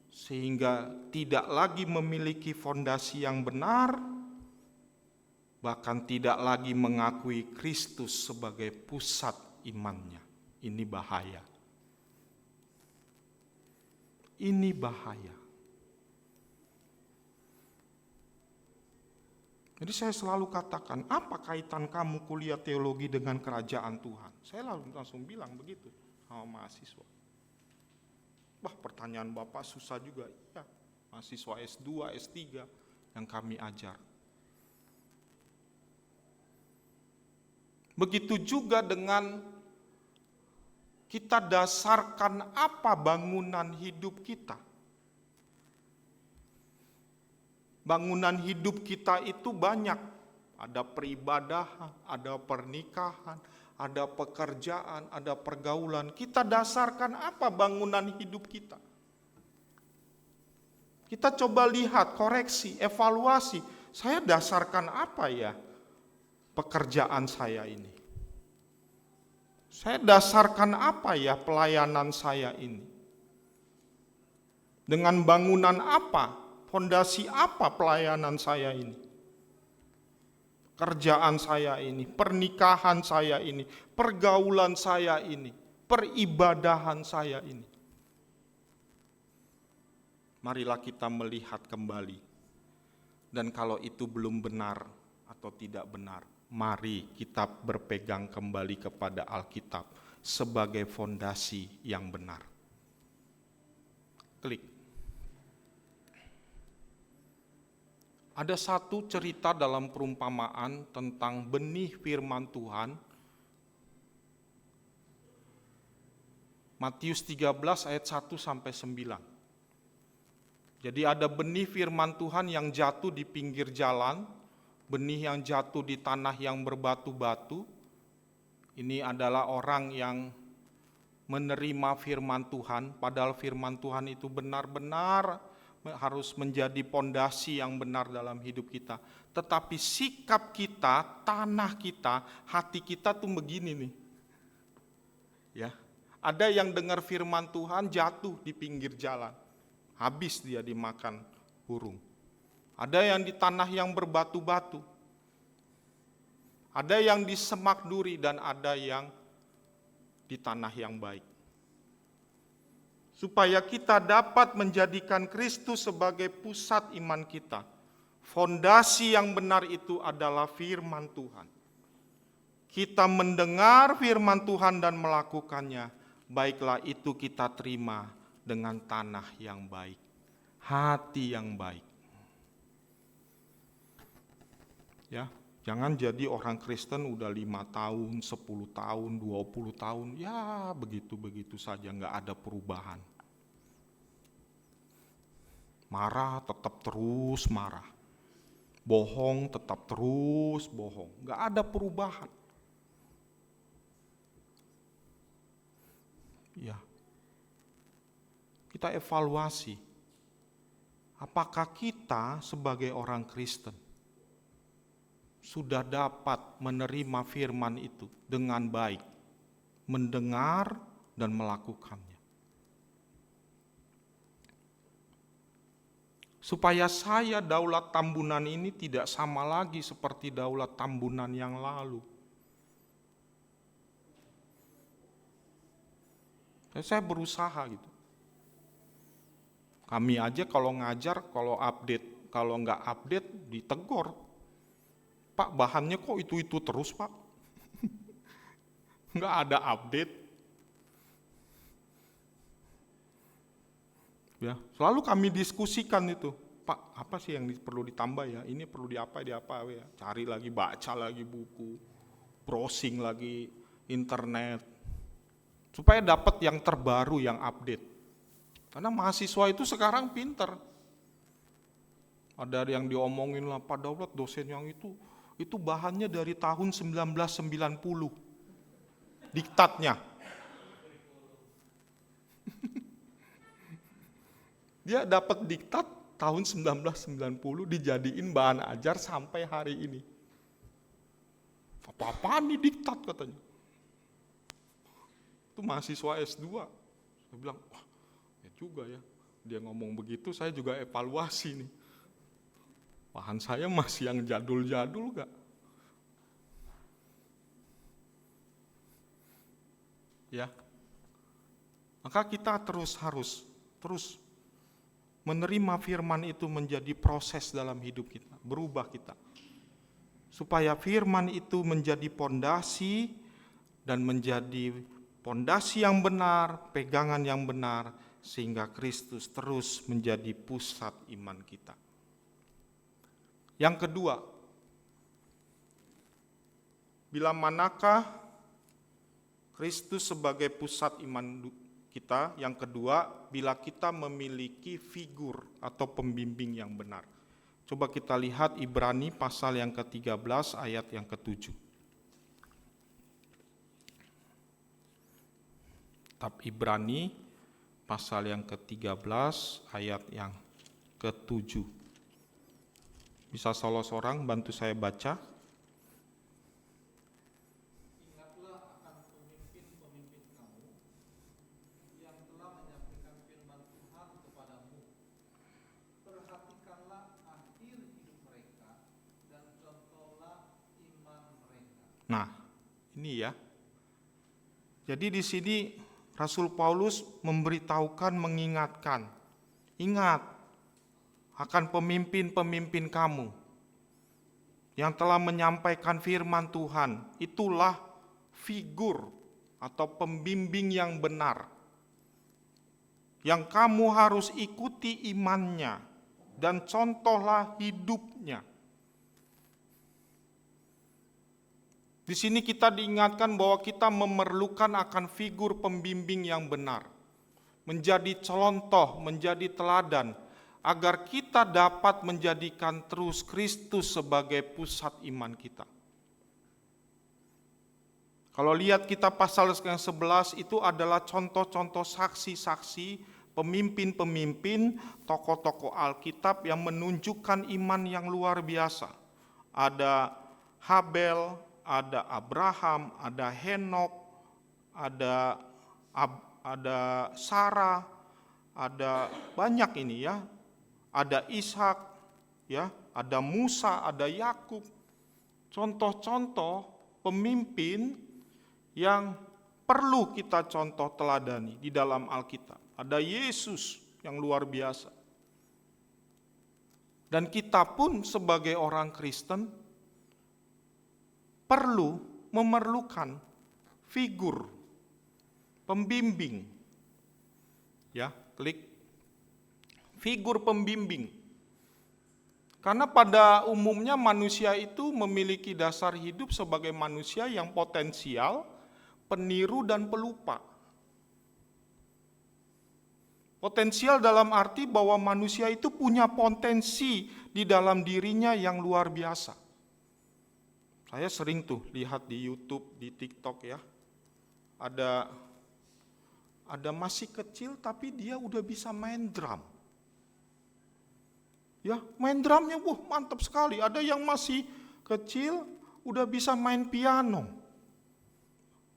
sehingga tidak lagi memiliki fondasi yang benar, bahkan tidak lagi mengakui Kristus sebagai pusat imannya. Ini bahaya. Ini bahaya. Jadi saya selalu katakan, apa kaitan kamu kuliah teologi dengan kerajaan Tuhan? Saya langsung bilang begitu sama mahasiswa. Wah, pertanyaan Bapak susah juga. Ya, mahasiswa S2, S3 yang kami ajar. Begitu juga dengan kita dasarkan apa bangunan hidup kita. Bangunan hidup kita itu banyak. Ada peribadahan, ada pernikahan, ada pekerjaan, ada pergaulan. Kita dasarkan apa bangunan hidup kita? Kita coba lihat, koreksi, evaluasi. Saya dasarkan apa ya pekerjaan saya ini? Saya dasarkan apa ya pelayanan saya ini? Dengan bangunan apa? Fondasi apa pelayanan saya ini? Kerjaan saya ini, pernikahan saya ini, pergaulan saya ini, peribadahan saya ini. Marilah kita melihat kembali. Dan kalau itu belum benar atau tidak benar, mari kita berpegang kembali kepada Alkitab sebagai fondasi yang benar. Klik. Ada satu cerita dalam perumpamaan tentang benih firman Tuhan. Matius 13 ayat 1 sampai 9. Jadi ada benih firman Tuhan yang jatuh di pinggir jalan, benih yang jatuh di tanah yang berbatu-batu. Ini adalah orang yang menerima firman Tuhan, padahal firman Tuhan itu benar-benar harus menjadi pondasi yang benar dalam hidup kita. Tetapi sikap kita, tanah kita, hati kita tuh begini nih. Ya, ada yang dengar firman Tuhan jatuh di pinggir jalan, habis dia dimakan burung. Ada yang di tanah yang berbatu-batu, ada yang di semak duri, dan ada yang di tanah yang baik. Supaya kita dapat menjadikan Kristus sebagai pusat iman kita. Fondasi yang benar itu adalah firman Tuhan. Kita mendengar firman Tuhan dan melakukannya, baiklah itu kita terima dengan tanah yang baik, hati yang baik. Ya, jangan jadi orang Kristen udah 5 tahun, 10 tahun, 20 tahun, ya begitu-begitu saja, nggak ada perubahan. Marah tetap terus marah. Bohong tetap terus bohong. Gak ada perubahan. Ya. Kita evaluasi. Apakah kita sebagai orang Kristen sudah dapat menerima firman itu dengan baik, mendengar dan melakukannya. Supaya saya Daulat Tambunan ini tidak sama lagi seperti Daulat Tambunan yang lalu. Saya berusaha gitu. Kami aja kalau ngajar, kalau update, kalau nggak update ditegur. Pak, bahannya kok itu terus, Pak? Nggak ada update. Ya, selalu kami diskusikan itu. Pak, apa sih yang perlu ditambah ya? Ini perlu ya. Cari lagi, baca lagi buku, browsing lagi internet. Supaya dapat yang terbaru, yang update. Karena mahasiswa itu sekarang pinter. Ada yang diomongin lah, Pak Daulat dosen yang itu bahannya dari tahun 1990. Diktatnya. Dia dapat diktat tahun 1990 dijadiin bahan ajar sampai hari ini. Apa-apaan nih diktat katanya. Itu mahasiswa S2. Saya bilang, wah ya juga ya. Dia ngomong begitu saya juga evaluasi nih. Bahan saya masih yang jadul-jadul gak? Ya. Maka kita harus menerima firman itu menjadi proses dalam hidup kita, berubah kita. Supaya firman itu menjadi pondasi dan menjadi pondasi yang benar, pegangan yang benar, sehingga Kristus terus menjadi pusat iman kita. Yang kedua, bila manakah Kristus sebagai pusat iman kita, yang kedua, bila kita memiliki figur atau pembimbing yang benar. Coba kita lihat Ibrani pasal yang ke-13 ayat yang ke-7. Kitab Ibrani pasal yang ke-13 ayat yang ke-7. Bisa salah seorang bantu saya baca? Nah, ini ya. Jadi di sini Rasul Paulus memberitahukan, mengingatkan. Ingat akan pemimpin-pemimpin kamu yang telah menyampaikan firman Tuhan. Itulah figur atau pembimbing yang benar. Yang kamu harus ikuti imannya dan contohlah hidupnya. Di sini kita diingatkan bahwa kita memerlukan akan figur pembimbing yang benar. Menjadi contoh, menjadi teladan, agar kita dapat menjadikan terus Kristus sebagai pusat iman kita. Kalau lihat kita pasal yang 11 itu adalah contoh-contoh saksi-saksi, pemimpin-pemimpin, tokoh-tokoh Alkitab yang menunjukkan iman yang luar biasa. Ada Habel, ada Abraham, ada Henok, ada Sarah, ada banyak ini ya. Ada Ishak, ya, ada Musa, ada Yakub. Contoh-contoh pemimpin yang perlu kita contoh teladani di dalam Alkitab. Ada Yesus yang luar biasa. Dan kita pun sebagai orang Kristen memerlukan figur pembimbing. Ya, klik figur pembimbing. Karena pada umumnya manusia itu memiliki dasar hidup sebagai manusia yang potensial, peniru dan pelupa. Potensial dalam arti bahwa manusia itu punya potensi di dalam dirinya yang luar biasa. Saya sering tuh lihat di YouTube, di TikTok ya. Ada masih kecil tapi dia udah bisa main drum. Ya, main drumnya mantap sekali. Ada yang masih kecil udah bisa main piano.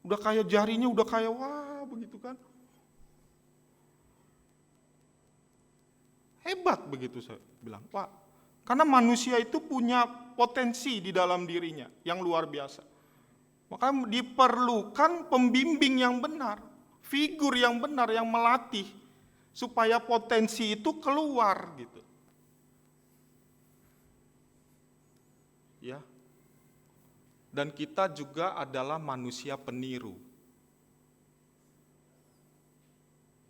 Udah kayak jarinya udah kayak wah begitu kan. Hebat begitu saya bilang, Pak. Karena manusia itu punya potensi di dalam dirinya yang luar biasa. Maka diperlukan pembimbing yang benar, figur yang benar yang melatih supaya potensi itu keluar gitu. Ya. Dan kita juga adalah manusia peniru.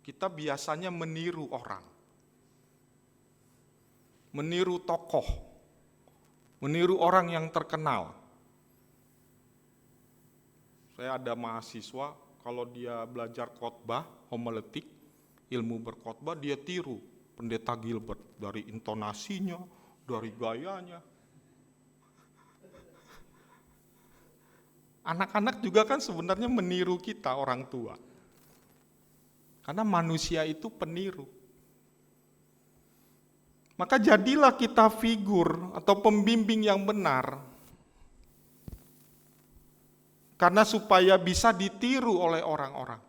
Kita biasanya meniru orang. Meniru tokoh, meniru orang yang terkenal. Saya ada mahasiswa, kalau dia belajar khotbah, homiletik, ilmu berkhotbah, dia tiru Pendeta Gilbert dari intonasinya, dari gayanya. Anak-anak juga kan sebenarnya meniru kita orang tua. Karena manusia itu peniru. Maka jadilah kita figur atau pembimbing yang benar. Karena supaya bisa ditiru oleh orang-orang.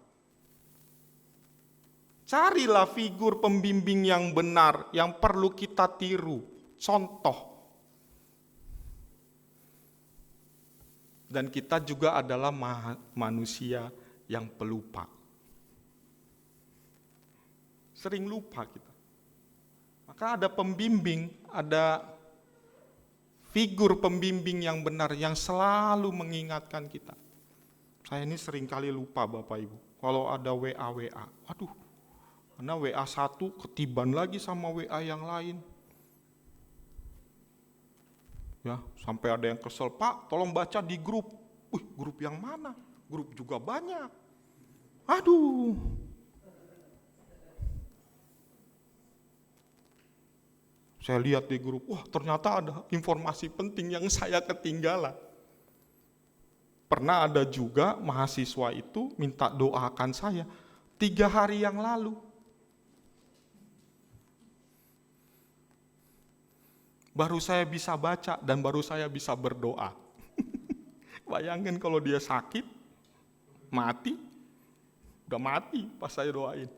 Carilah figur pembimbing yang benar, yang perlu kita tiru, contoh. Dan kita juga adalah manusia yang pelupa. Sering lupa kita. Maka ada pembimbing, ada figur pembimbing yang benar yang selalu mengingatkan kita. Saya ini sering kali lupa Bapak Ibu. Kalau ada WA, aduh, karena WA satu ketiban lagi sama WA yang lain. Ya, sampai ada yang kesel, Pak, tolong baca di grup. Grup yang mana? Grup juga banyak. Aduh. Saya lihat di grup, ternyata ada informasi penting yang saya ketinggalan. Pernah ada juga mahasiswa itu minta doakan saya 3 hari yang lalu. Baru saya bisa baca dan baru saya bisa berdoa. Bayangin kalau dia sakit, mati, udah mati pas saya doain.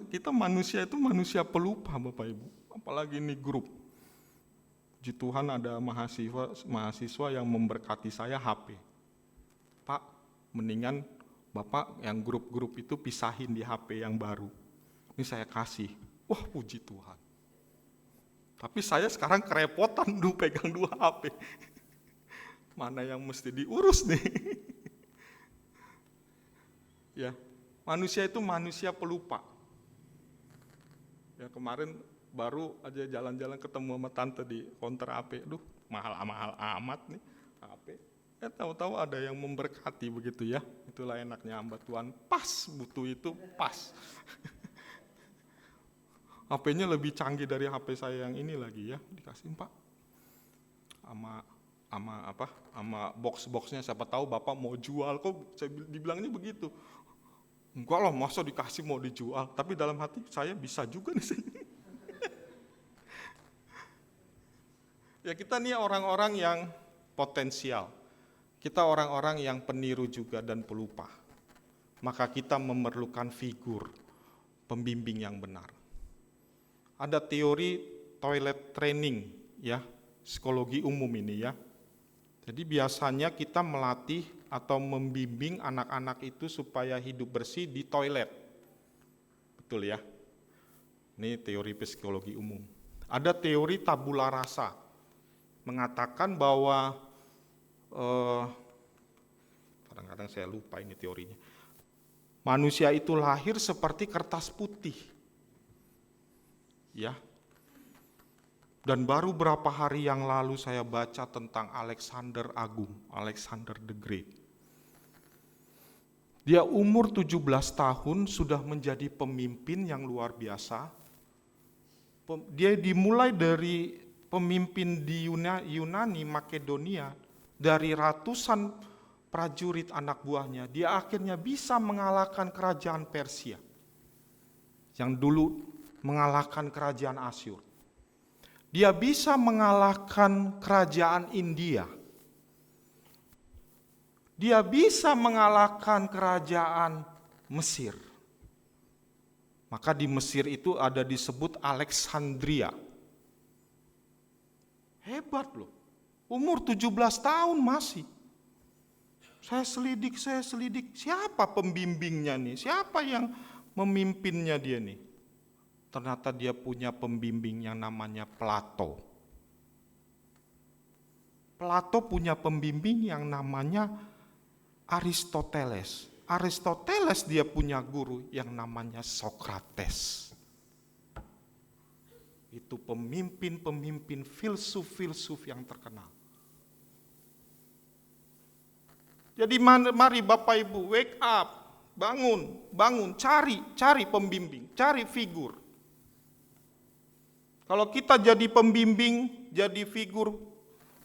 Kita manusia itu manusia pelupa Bapak Ibu, apalagi ini grup. Puji Tuhan ada mahasiswa yang memberkati saya HP. Pak, mendingan Bapak yang grup-grup itu pisahin di HP yang baru. Ini saya kasih. Wah, puji Tuhan. Tapi saya sekarang kerepotan pegang 2 HP. Mana yang mesti diurus nih? Ya, manusia itu manusia pelupa. Ya, kemarin baru aja jalan-jalan ketemu sama tante di counter HP. Aduh, mahal-mahal amat nih HP. Tahu-tahu ada yang memberkati begitu ya. Itulah enaknya hamba Tuhan. Pas butuh itu pas. HP-nya lebih canggih dari HP saya yang ini lagi ya. Dikasihin Pak. Sama box-boxnya, siapa tahu Bapak mau jual. Kok saya dibilangnya begitu. Enggak lah, masa dikasih mau dijual. Tapi dalam hati saya bisa juga nih. Ya, kita nih orang-orang yang potensial. Kita orang-orang yang peniru juga dan pelupa. Maka kita memerlukan figur pembimbing yang benar. Ada teori toilet training ya, psikologi umum ini ya. Jadi biasanya kita melatih atau membimbing anak-anak itu supaya hidup bersih di toilet. Betul ya? Ini teori psikologi umum. Ada teori tabula rasa, mengatakan bahwa, kadang-kadang saya lupa ini teorinya, manusia itu lahir seperti kertas putih. Ya. Dan baru berapa hari yang lalu saya baca tentang Alexander Agung, Alexander the Great. Dia umur 17 tahun sudah menjadi pemimpin yang luar biasa. Dia dimulai dari pemimpin di Yunani, Makedonia, dari ratusan prajurit anak buahnya, dia akhirnya bisa mengalahkan kerajaan Persia yang dulu mengalahkan kerajaan Asyur. Dia bisa mengalahkan kerajaan India. Dia bisa mengalahkan kerajaan Mesir. Maka di Mesir itu ada disebut Alexandria. Hebat loh. Umur 17 tahun masih. Saya selidik. Siapa pembimbingnya nih? Siapa yang memimpinnya dia nih? Ternyata dia punya pembimbing yang namanya Plato. Plato punya pembimbing yang namanya Aristoteles. Aristoteles dia punya guru yang namanya Sokrates. Itu pemimpin-pemimpin filsuf-filsuf yang terkenal. Jadi mari Bapak Ibu, wake up, bangun, cari pembimbing, cari figur. Kalau kita jadi pembimbing, jadi figur,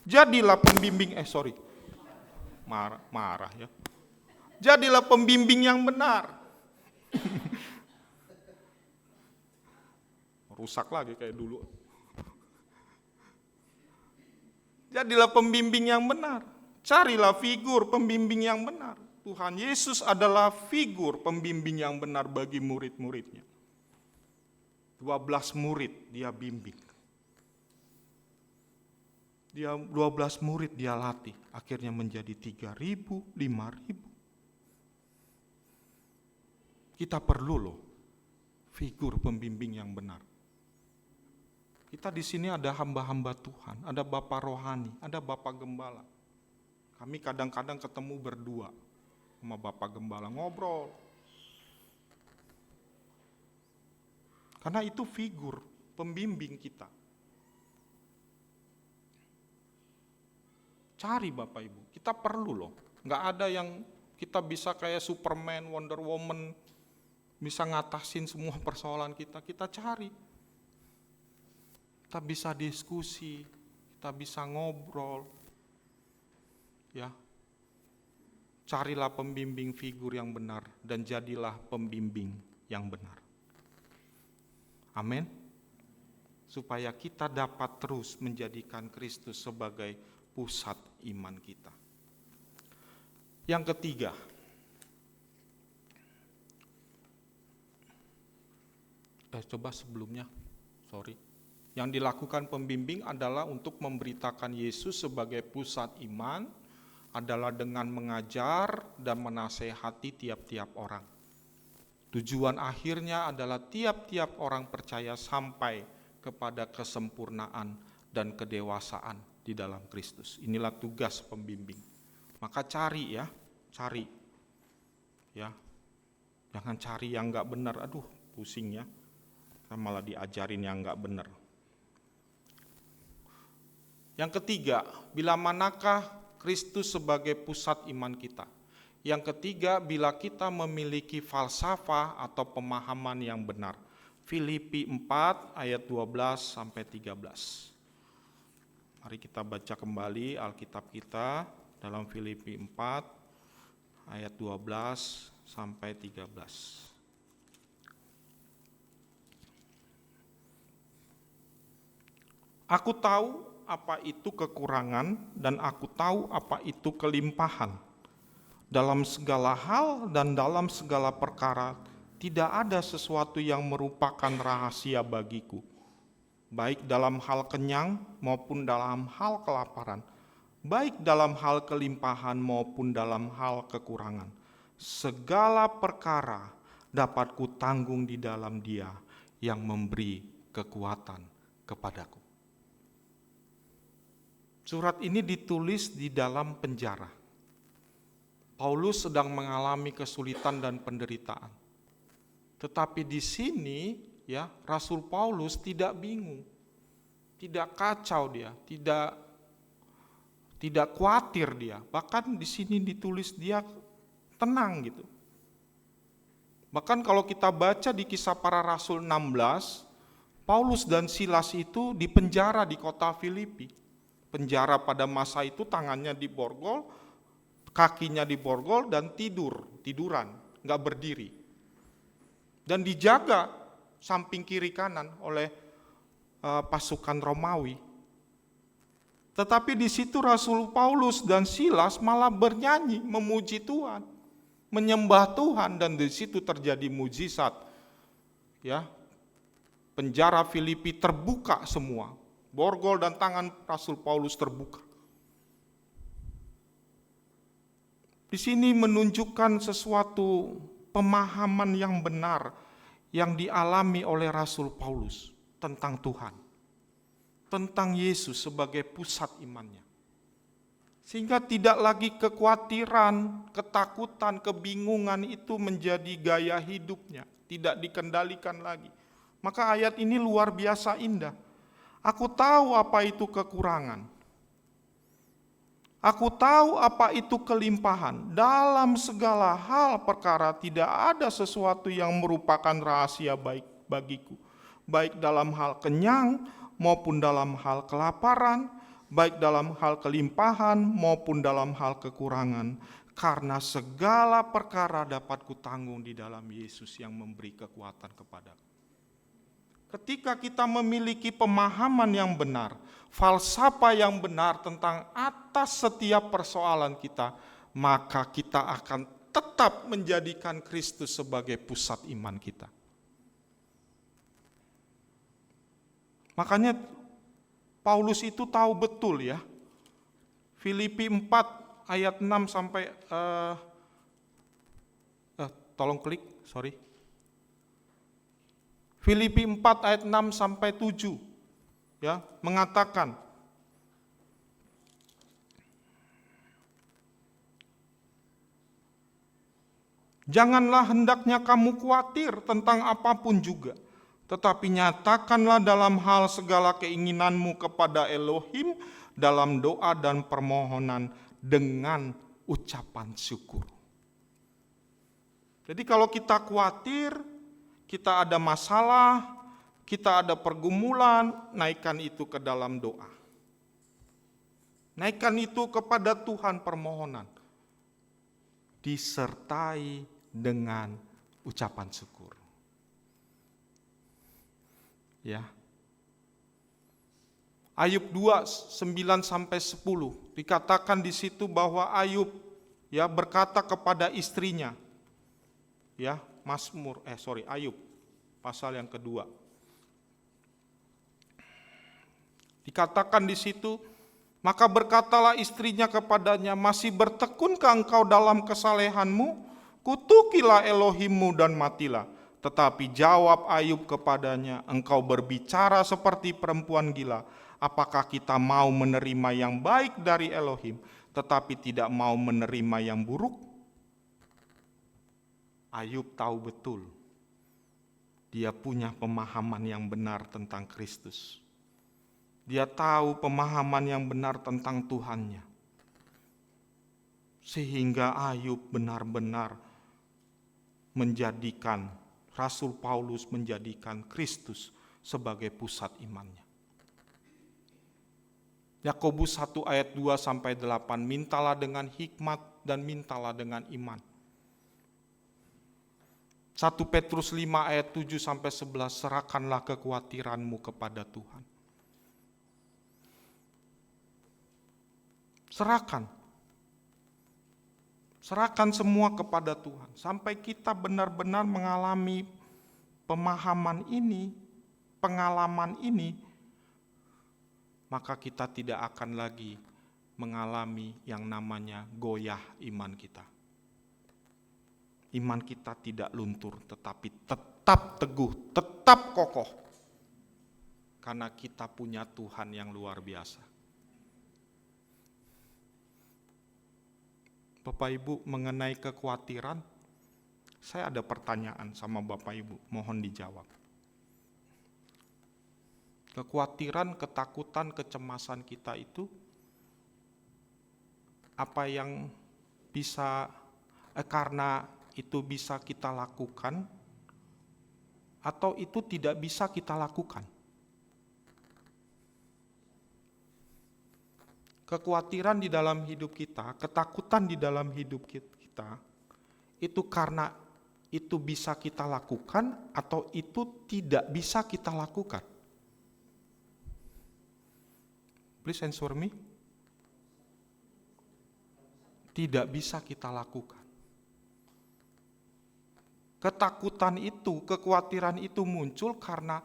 jadilah pembimbing, marah ya. Jadilah pembimbing yang benar. Rusak lagi kayak dulu. Jadilah pembimbing yang benar. Carilah figur pembimbing yang benar. Tuhan Yesus adalah figur pembimbing yang benar bagi murid-muridnya. 12 murid dia bimbing. Dia 12 murid dia latih. Akhirnya menjadi 3.000, 5.000. Kita perlu loh figur pembimbing yang benar. Kita di sini ada hamba-hamba Tuhan, ada Bapak rohani, ada Bapak gembala. Kami kadang-kadang ketemu berdua sama Bapak gembala ngobrol. Karena itu figur pembimbing kita. Cari Bapak Ibu, kita perlu loh. Nggak ada yang kita bisa kayak Superman, Wonder Woman, bisa ngatasin semua persoalan kita. Kita cari. Kita bisa diskusi, kita bisa ngobrol. Ya. Carilah pembimbing figur yang benar dan jadilah pembimbing yang benar. Amin. Supaya kita dapat terus menjadikan Kristus sebagai pusat iman kita. Yang ketiga, coba sebelumnya, yang dilakukan pembimbing adalah untuk memberitakan Yesus sebagai pusat iman, adalah dengan mengajar dan menasehati tiap-tiap orang. Tujuan akhirnya adalah tiap-tiap orang percaya sampai kepada kesempurnaan dan kedewasaan di dalam Kristus. Inilah tugas pembimbing. Maka cari. Ya. Jangan cari yang enggak benar, pusing ya. Kita malah diajarin yang enggak benar. Yang ketiga, bila manakah Kristus sebagai pusat iman kita? Yang ketiga, bila kita memiliki falsafah atau pemahaman yang benar. Filipi 4 ayat 12 sampai 13. Mari kita baca kembali Alkitab kita dalam Filipi 4 ayat 12 sampai 13. Aku tahu apa itu kekurangan dan aku tahu apa itu kelimpahan. Dalam segala hal dan dalam segala perkara tidak ada sesuatu yang merupakan rahasia bagiku, baik dalam hal kenyang maupun dalam hal kelaparan, baik dalam hal kelimpahan maupun dalam hal kekurangan. Segala perkara dapat kutanggung di dalam Dia yang memberi kekuatan kepadaku. Surat ini ditulis di dalam penjara. Paulus sedang mengalami kesulitan dan penderitaan. Tetapi di sini ya, Rasul Paulus tidak bingung. Tidak kacau dia, tidak khawatir dia. Bahkan di sini ditulis dia tenang gitu. Bahkan kalau kita baca di Kisah Para Rasul 16, Paulus dan Silas itu dipenjara di kota Filipi. Penjara pada masa itu tangannya diborgol, kakinya diborgol dan tiduran, nggak berdiri. Dan dijaga samping kiri kanan oleh pasukan Romawi. Tetapi di situ Rasul Paulus dan Silas malah bernyanyi, memuji Tuhan, menyembah Tuhan, dan di situ terjadi mujizat. Ya, penjara Filipi terbuka semua, borgol dan tangan Rasul Paulus terbuka. Di sini menunjukkan sesuatu pemahaman yang benar yang dialami oleh Rasul Paulus tentang Tuhan, tentang Yesus sebagai pusat imannya. Sehingga tidak lagi kekhawatiran, ketakutan, kebingungan itu menjadi gaya hidupnya, tidak dikendalikan lagi. Maka ayat ini luar biasa indah. Aku tahu apa itu kekurangan. Aku tahu apa itu kelimpahan. Dalam segala hal perkara tidak ada sesuatu yang merupakan rahasia baik bagiku. Baik dalam hal kenyang maupun dalam hal kelaparan, baik dalam hal kelimpahan maupun dalam hal kekurangan. Karena segala perkara dapat kutanggung di dalam Yesus yang memberi kekuatan kepadaku. Ketika kita memiliki pemahaman yang benar, falsafah yang benar tentang atas setiap persoalan kita, maka kita akan tetap menjadikan Kristus sebagai pusat iman kita. Makanya Paulus itu tahu betul ya, Filipi 4 ayat 6 sampai, tolong klik, sorry. Filipi 4 ayat 6 sampai 7 ya, mengatakan, janganlah hendaknya kamu khawatir tentang apapun juga, tetapi nyatakanlah dalam hal segala keinginanmu kepada Elohim dalam doa dan permohonan dengan ucapan syukur. Jadi kalau kita khawatir, kita ada masalah, kita ada pergumulan, naikkan itu ke dalam doa. Naikkan itu kepada Tuhan permohonan. Disertai dengan ucapan syukur. Ya. Ayub 2, 9 sampai 10 dikatakan di situ bahwa Ayub ya berkata kepada istrinya, ya, Ayub pasal yang kedua. Dikatakan di situ, maka berkatalah istrinya kepadanya, masih bertekunkah engkau dalam kesalehanmu? Kutukilah Elohimmu dan matilah. Tetapi jawab Ayub kepadanya, engkau berbicara seperti perempuan gila. Apakah kita mau menerima yang baik dari Elohim, tetapi tidak mau menerima yang buruk? Ayub tahu betul, dia punya pemahaman yang benar tentang Kristus. Dia tahu pemahaman yang benar tentang Tuhannya. Sehingga Ayub benar-benar menjadikan, Rasul Paulus menjadikan Kristus sebagai pusat imannya. Yakobus 1 ayat 2 sampai 8, mintalah dengan hikmat dan mintalah dengan iman. 1 Petrus 5 ayat 7 sampai 11, serahkanlah kekhawatiranmu kepada Tuhan. Serahkan semua kepada Tuhan. Sampai kita benar-benar mengalami pemahaman ini, pengalaman ini, maka kita tidak akan lagi mengalami yang namanya goyah iman kita. Iman kita tidak luntur, tetapi tetap teguh, tetap kokoh. Karena kita punya Tuhan yang luar biasa. Bapak Ibu, mengenai kekhawatiran, saya ada pertanyaan sama Bapak Ibu, mohon dijawab. Kekhawatiran, ketakutan, kecemasan kita itu, apa yang bisa, karena itu bisa kita lakukan atau itu tidak bisa kita lakukan. Kekhawatiran di dalam hidup kita, ketakutan di dalam hidup kita, itu karena itu bisa kita lakukan atau itu tidak bisa kita lakukan. Please answer me. Tidak bisa kita lakukan. Ketakutan itu, kekhawatiran itu muncul karena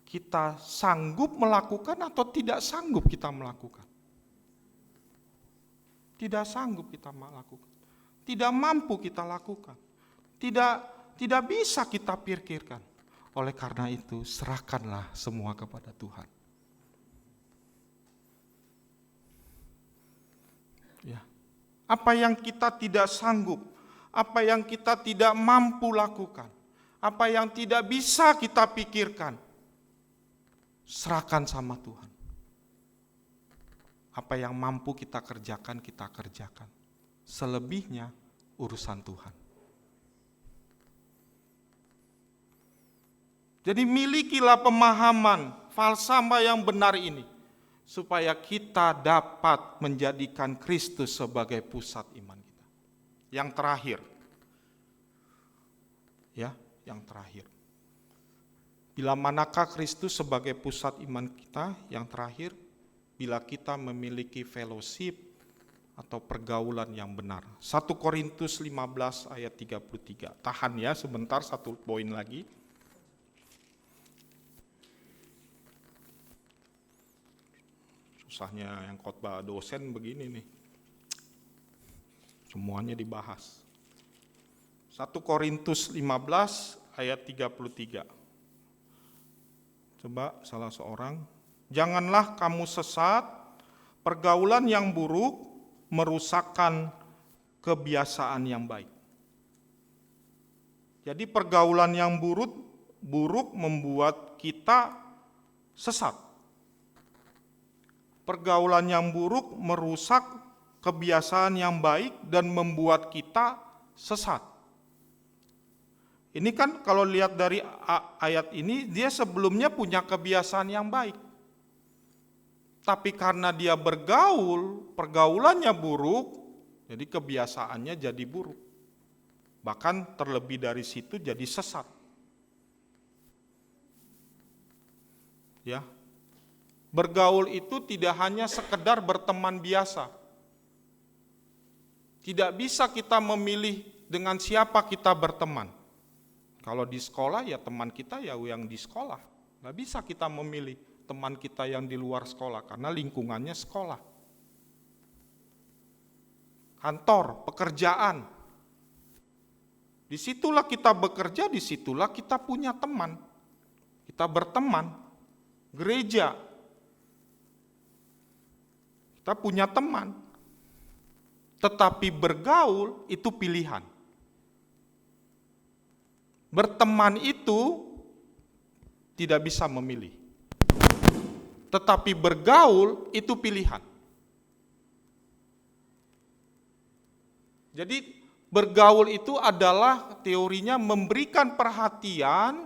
kita sanggup melakukan atau tidak sanggup kita melakukan. Tidak sanggup kita melakukan. Tidak mampu kita lakukan. Tidak bisa kita pikirkan. Oleh karena itu, serahkanlah semua kepada Tuhan. Ya. Apa yang kita tidak sanggup, apa yang kita tidak mampu lakukan, apa yang tidak bisa kita pikirkan, serahkan sama Tuhan. Apa yang mampu kita kerjakan, kita kerjakan. Selebihnya urusan Tuhan. Jadi milikilah pemahaman falsafah yang benar ini, supaya kita dapat menjadikan Kristus sebagai pusat iman kita. Yang terakhir, yang terakhir. Bila manakah Kristus sebagai pusat iman kita? Yang terakhir, bila kita memiliki fellowship atau pergaulan yang benar. 1 Korintus 15 ayat 33. Tahan ya sebentar, satu poin lagi. Susahnya yang khotbah dosen begini nih. Semuanya dibahas. 1 Korintus 15 ayat 33. Coba salah seorang. Janganlah kamu sesat, pergaulan yang buruk merusakkan kebiasaan yang baik. Jadi pergaulan yang buruk membuat kita sesat. Pergaulan yang buruk merusak kebiasaan yang baik dan membuat kita sesat. Ini kan kalau lihat dari ayat ini, dia sebelumnya punya kebiasaan yang baik. Tapi karena dia bergaul, pergaulannya buruk, jadi kebiasaannya jadi buruk. Bahkan terlebih dari situ jadi sesat. Ya. Bergaul itu tidak hanya sekedar berteman biasa. Tidak bisa kita memilih dengan siapa kita berteman. Kalau di sekolah ya teman kita ya yang di sekolah. Nggak bisa kita memilih teman kita yang di luar sekolah karena lingkungannya sekolah. Kantor, pekerjaan. Disitulah kita bekerja, disitulah kita punya teman. Kita berteman. Gereja. Kita punya teman. Tetapi bergaul itu pilihan. Berteman itu tidak bisa memilih. Tetapi bergaul itu pilihan. Jadi bergaul itu adalah teorinya memberikan perhatian,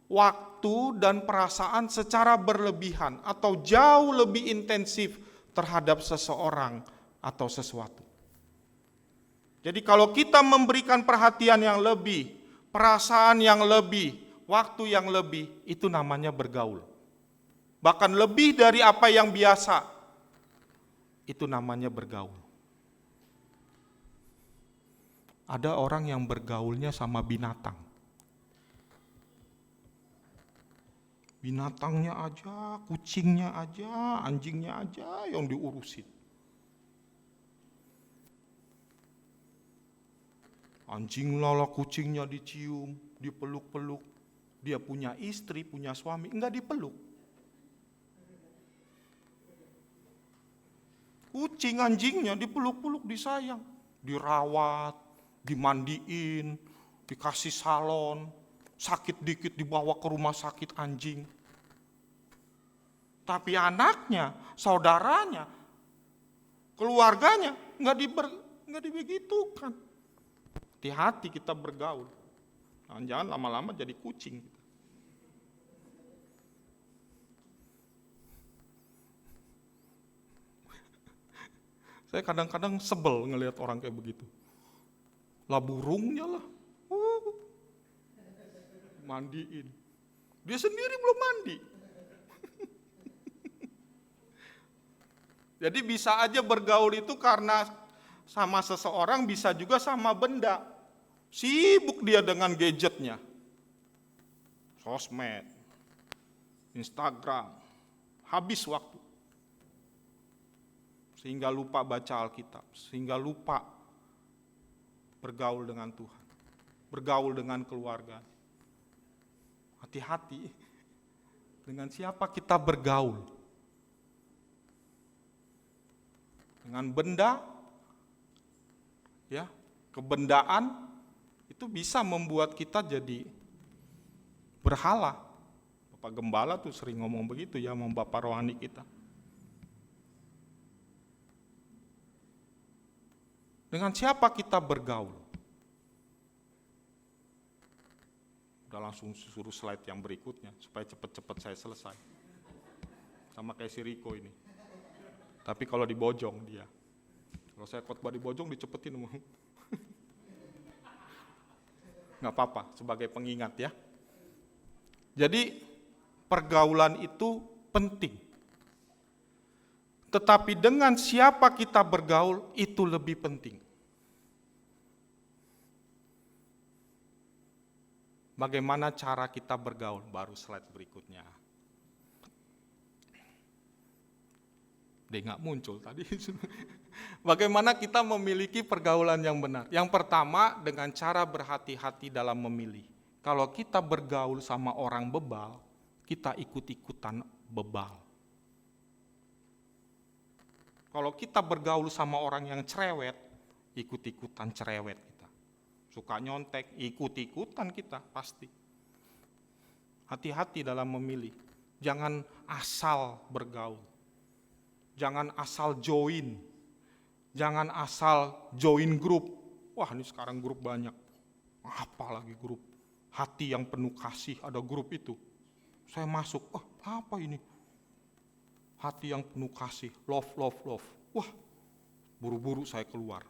waktu, dan perasaan secara berlebihan atau jauh lebih intensif terhadap seseorang atau sesuatu. Jadi kalau kita memberikan perhatian yang lebih, perasaan yang lebih, waktu yang lebih, itu namanya bergaul. Bahkan lebih dari apa yang biasa, itu namanya bergaul. Ada orang yang bergaulnya sama binatang. Binatangnya aja, kucingnya aja, anjingnya aja yang diurusin. Anjing lala kucingnya dicium, dipeluk-peluk. Dia punya istri, punya suami, enggak dipeluk. Kucing anjingnya dipeluk-peluk, disayang, dirawat, dimandiin, dikasih salon, sakit dikit dibawa ke rumah sakit anjing. Tapi anaknya, saudaranya, keluarganya enggak dibegitukan. Hati-hati kita bergaul. Jangan lama-lama jadi kucing. Saya kadang-kadang sebel ngelihat orang kayak begitu. Lah burungnya lah. Mandiin. Dia sendiri belum mandi. Jadi bisa aja bergaul itu karena sama seseorang, bisa juga sama benda. Sibuk dia dengan gadgetnya. Sosmed, Instagram, habis waktu. Sehingga lupa baca Alkitab, sehingga lupa bergaul dengan Tuhan, bergaul dengan keluarga. Hati-hati dengan siapa kita bergaul. Dengan benda, ya, kebendaan itu bisa membuat kita jadi berhala. Bapak Gembala tuh sering ngomong begitu ya sama Bapak rohani kita. Dengan siapa kita bergaul? Udah langsung suruh slide yang berikutnya supaya cepat-cepat saya selesai. Sama kayak si Riko ini. Tapi kalau di Bojong dia. Kalau saya khotbah di Bojong dicepetin. Nggak apa-apa, sebagai pengingat ya. Jadi pergaulan itu penting. Tetapi dengan siapa kita bergaul itu lebih penting. Bagaimana cara kita bergaul? Baru slide berikutnya. Dia nggak muncul tadi. Bagaimana kita memiliki pergaulan yang benar? Yang pertama dengan cara berhati-hati dalam memilih. Kalau kita bergaul sama orang bebal, kita ikut-ikutan bebal. Kalau kita bergaul sama orang yang cerewet, ikut-ikutan cerewet kita. Suka nyontek, ikut-ikutan kita pasti. Hati-hati dalam memilih. Jangan asal bergaul. Jangan asal join. Jangan asal join grup. Wah, ini sekarang grup banyak. Apalagi grup. Hati yang penuh kasih, ada grup itu. Saya masuk, apa ini? Hati yang penuh kasih, love. Wah, buru-buru saya keluar.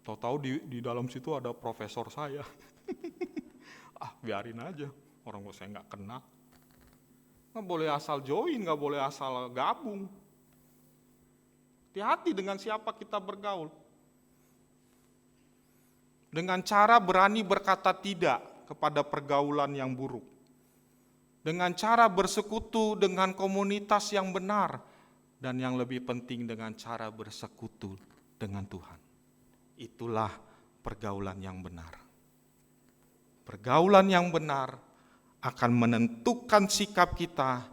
Tahu-tahu di dalam situ ada profesor saya. Biarin aja, orang saya nggak kenal. Nggak boleh asal join, nggak boleh asal gabung. Hati-hati dengan siapa kita bergaul. Dengan cara berani berkata tidak kepada pergaulan yang buruk. Dengan cara bersekutu dengan komunitas yang benar. Dan yang lebih penting dengan cara bersekutu dengan Tuhan. Itulah pergaulan yang benar. Pergaulan yang benar akan menentukan sikap kita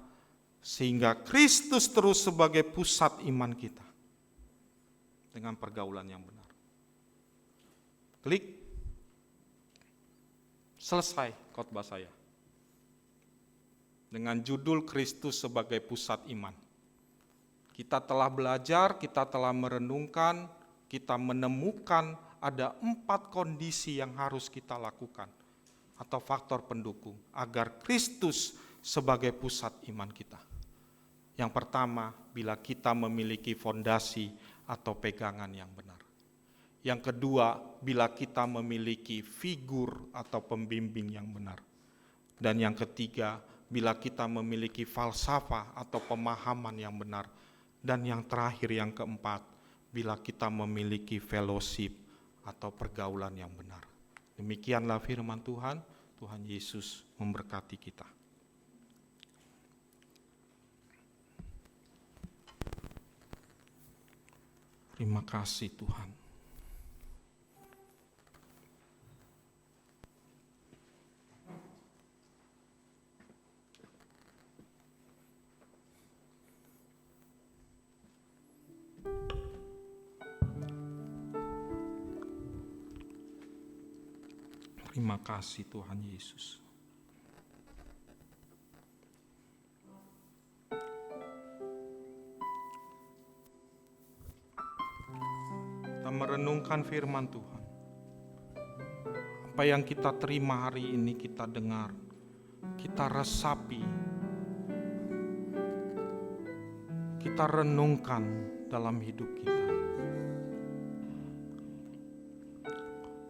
sehingga Kristus terus sebagai pusat iman kita. Dengan pergaulan yang benar. Klik. Selesai khotbah saya. Dengan judul Kristus sebagai pusat iman. Kita telah belajar, kita telah merenungkan, kita menemukan ada 4 kondisi yang harus kita lakukan atau faktor pendukung agar Kristus sebagai pusat iman kita. Yang pertama, bila kita memiliki fondasi atau pegangan yang benar. Yang kedua, bila kita memiliki figur atau pembimbing yang benar. Dan yang ketiga, bila kita memiliki falsafah atau pemahaman yang benar. Dan yang terakhir, yang keempat, bila kita memiliki fellowship atau pergaulan yang benar. Demikianlah firman Tuhan. Tuhan Yesus memberkati kita. Terima kasih Tuhan. Terima kasih Tuhan Yesus. Kita merenungkan firman Tuhan. Apa yang kita terima hari ini kita dengar, kita resapi, kita renungkan dalam hidup kita.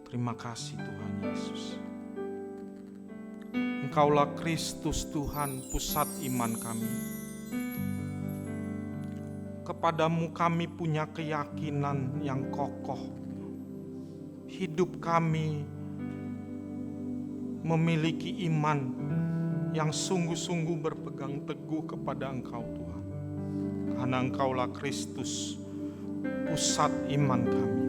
Terima kasih Tuhan Yesus. Engkaulah Kristus Tuhan, pusat iman kami. Kepadamu kami punya keyakinan yang kokoh. Hidup kami memiliki iman yang sungguh-sungguh berpegang teguh kepada Engkau Tuhan. Karena Engkaulah Kristus, pusat iman kami.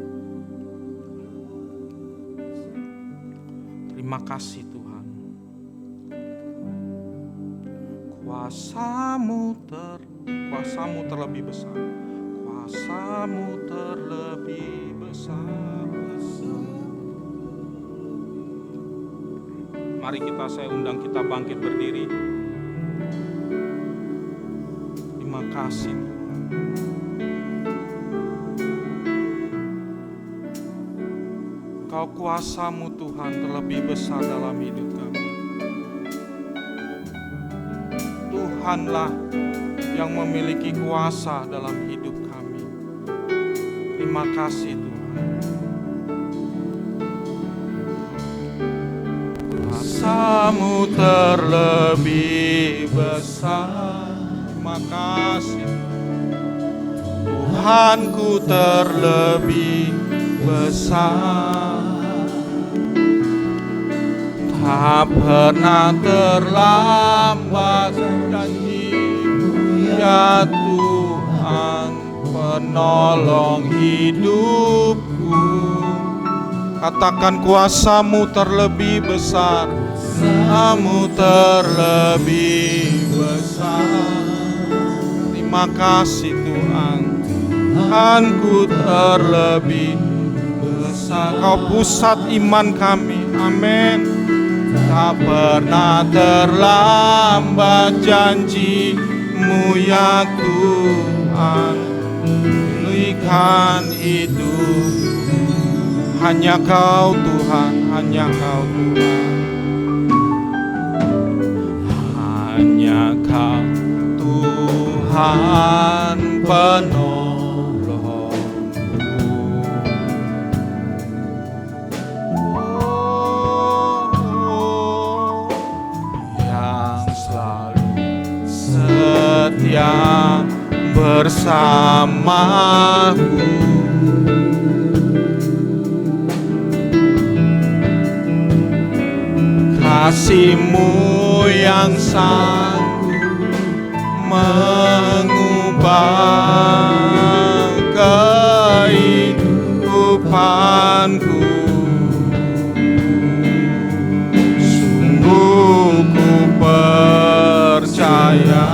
Terima kasih Tuhan. Kuasamu terlebih besar. Kuasamu terlebih besar. Mari saya undang kita bangkit berdiri. Terima kasih Tuhan. Kau kuasamu Tuhan terlebih besar dalam hidup kami. Tuhanlah yang memiliki kuasa dalam hidup kami. Terima kasih Tuhan. Kuasamu terlebih besar. Terima kasih Tuhanku terlebih besar. Tak pernah terlambat janji-Mu ya Tuhan, penolong hidupku. Katakan kuasamu terlebih besar, kuasamu terlebih besar. Terima kasih Tuhan, Tuhanku terlebih besar. Kau pusat iman kami, amin. Tak pernah terlambat janji-Mu ya Tuhan, pulihkan hidup. Hanya Kau Tuhan, hanya Kau Tuhan. Hanya Kau Tuhan penolongku. Yang selalu setia bersamaku. Kasih-Mu yang sanggup mengubah kehidupanku. Sungguh ku percaya,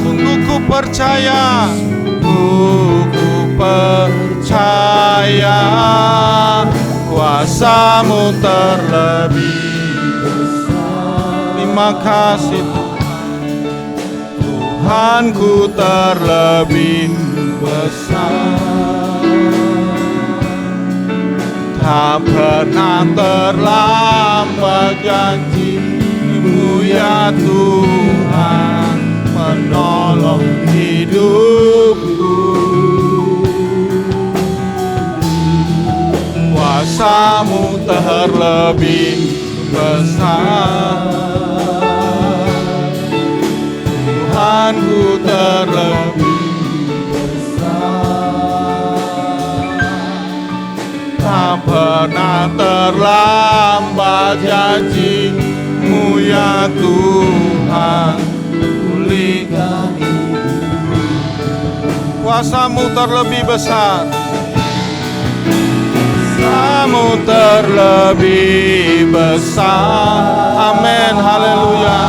sungguh ku percaya, sungguh ku percaya. Kuasa-Mu terlebih besar. Terima kasih Tuhanku terlebih besar. Tak pernah terlambat janji-Mu ya Tuhan, penolong hidupku. Kuasa-Mu terlebih besar. Tuhanku terlebih besar. Tak pernah terlambat janji-Mu ya Tuhan, pulihkan hidup. Kuasa-Mu terlebih besar. Kuasa-Mu terlebih besar. Amin, haleluya.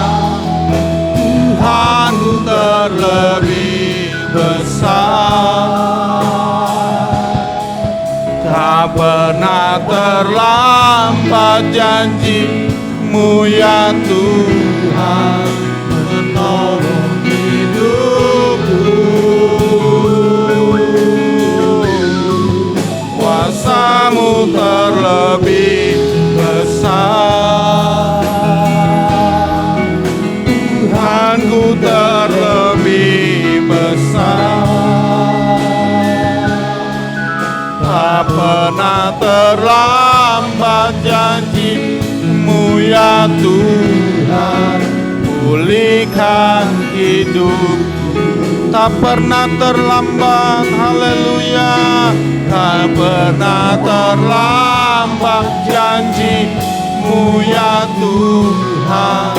Tuhanku terlebih besar. Tak pernah terlambat janji-Mu ya Tuhan, menolong hidupku. pernah terlambat janji-Mu ya Tuhan, pulihkan hidupku. Tak pernah terlambat, haleluya. Tak pernah terlambat janji-Mu ya Tuhan,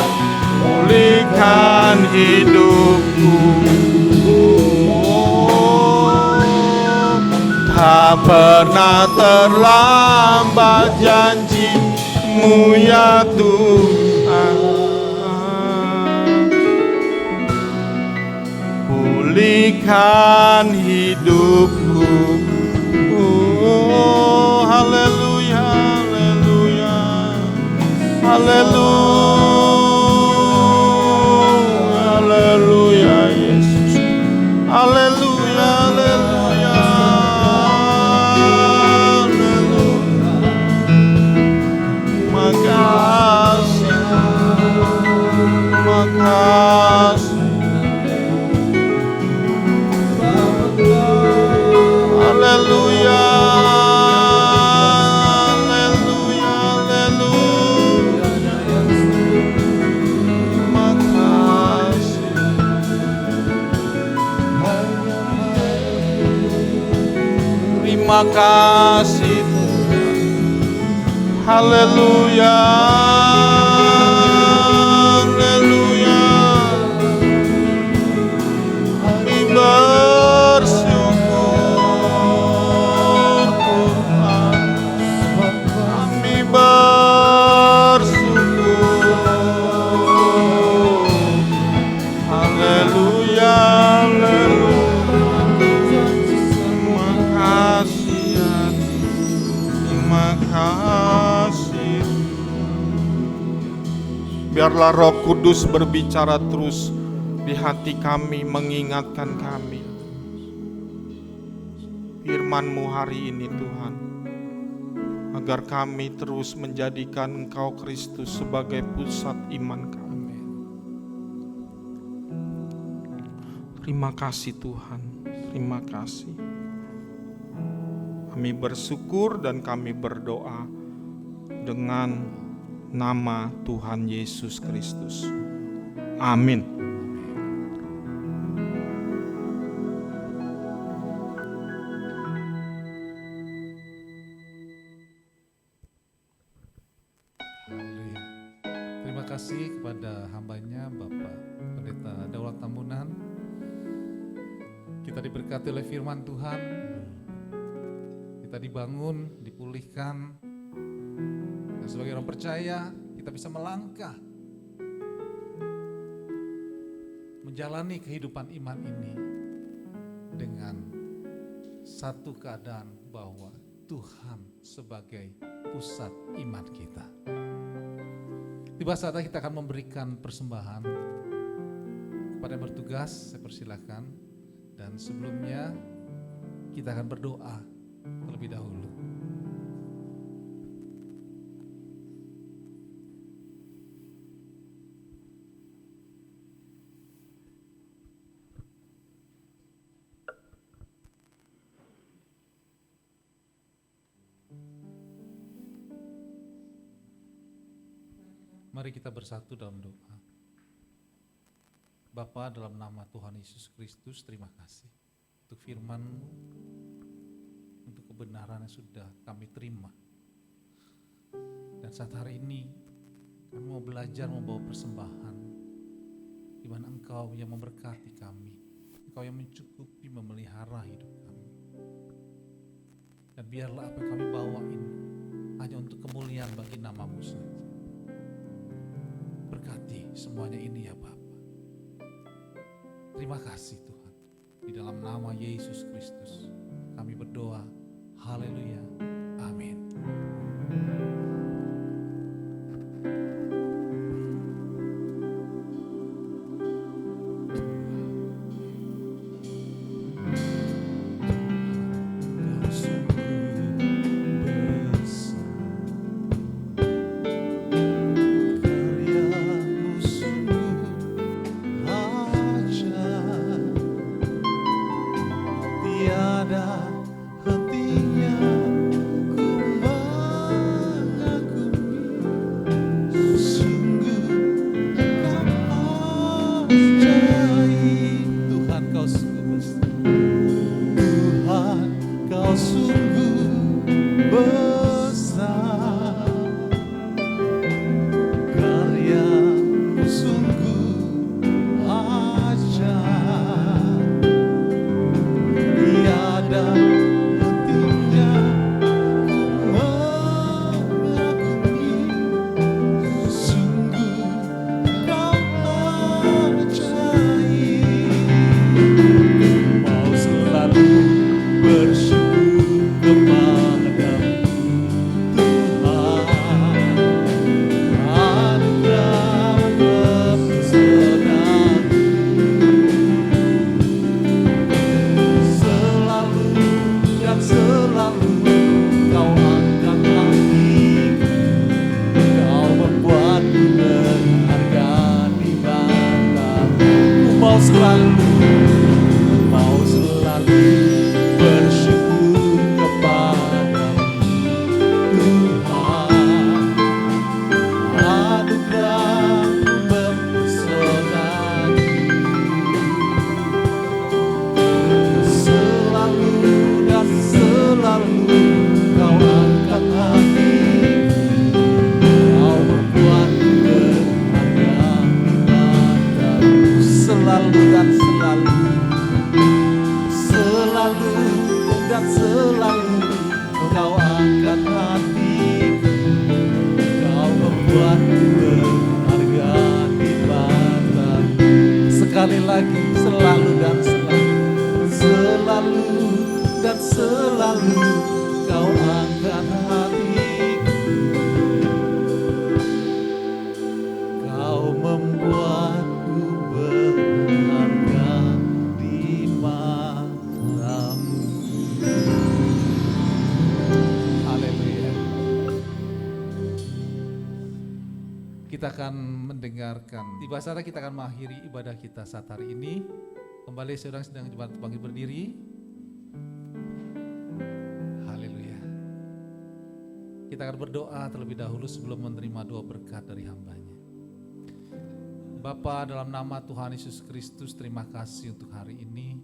pulihkan hidupku. Tak pernah terlambat janji-Mu ya Tuhan, pulihkan hidupku. Oh, haleluya, haleluya, haleluya, haleluya Yesus, haleluya, haleluya, haleluya. Makasih, makasih. Haleluya, haleluya, haleluya. Makasih. Terima kasih Tuhan. Haleluya, haleluya. Kami bersyukur Tuhan, kami bersyukur. Haleluya, haleluya. Terima kasih ya, terima kasih. Biarlah Roh Kudus berbicara terus di hati kami, mengingatkan kami firman-Mu hari ini Tuhan, agar kami terus menjadikan Engkau Kristus sebagai pusat iman kami. Terima kasih Tuhan, terima kasih. Kami bersyukur dan kami berdoa dengan nama Tuhan Yesus Kristus. Amin. Haleluya. Terima kasih kepada hambanya Bapak Pendeta Daulat Tambunan. Kita diberkati oleh firman Tuhan, kita dibangun, dipulihkan, dan sebagai orang percaya kita bisa melangkah menjalani kehidupan iman ini dengan satu keadaan bahwa Tuhan sebagai pusat iman kita. Tiba saatnya kita akan memberikan persembahan kepada yang bertugas. Saya persilakan, dan sebelumnya kita akan berdoa terlebih dahulu. Mari kita bersatu dalam doa. Bapa, dalam nama Tuhan Yesus Kristus, terima kasih untuk firman-Mu, untuk kebenaran yang sudah kami terima. Dan saat hari ini kami mau belajar membawa persembahan, di mana Engkau yang memberkati kami, Engkau yang mencukupi, memelihara hidup kami. Dan biarlah apa yang kami bawa ini hanya untuk kemuliaan bagi nama-Mu saja. Berkati semuanya ini ya Bapa. Terima kasih Tuhan. Di dalam nama Yesus Kristus kami berdoa. Haleluya. Amin. Tiada hentinya dan selalu Kau angkat hatiku. Kau membuatku berharga di matamu. Sekali lagi, selalu dan selalu, selalu dan selalu Kau angkat hatiku. Kau membuatku berharga di matamu. Haleluya. Kita akan mendengarkan. Tiba saatnya kita akan mengakhiri ibadah kita saat hari ini. Kembali saudara sedang jemaat panggil berdiri. Haleluya. Kita akan berdoa terlebih dahulu sebelum menerima doa berkat dari hambanya. Bapa, dalam nama Tuhan Yesus Kristus, terima kasih untuk hari ini,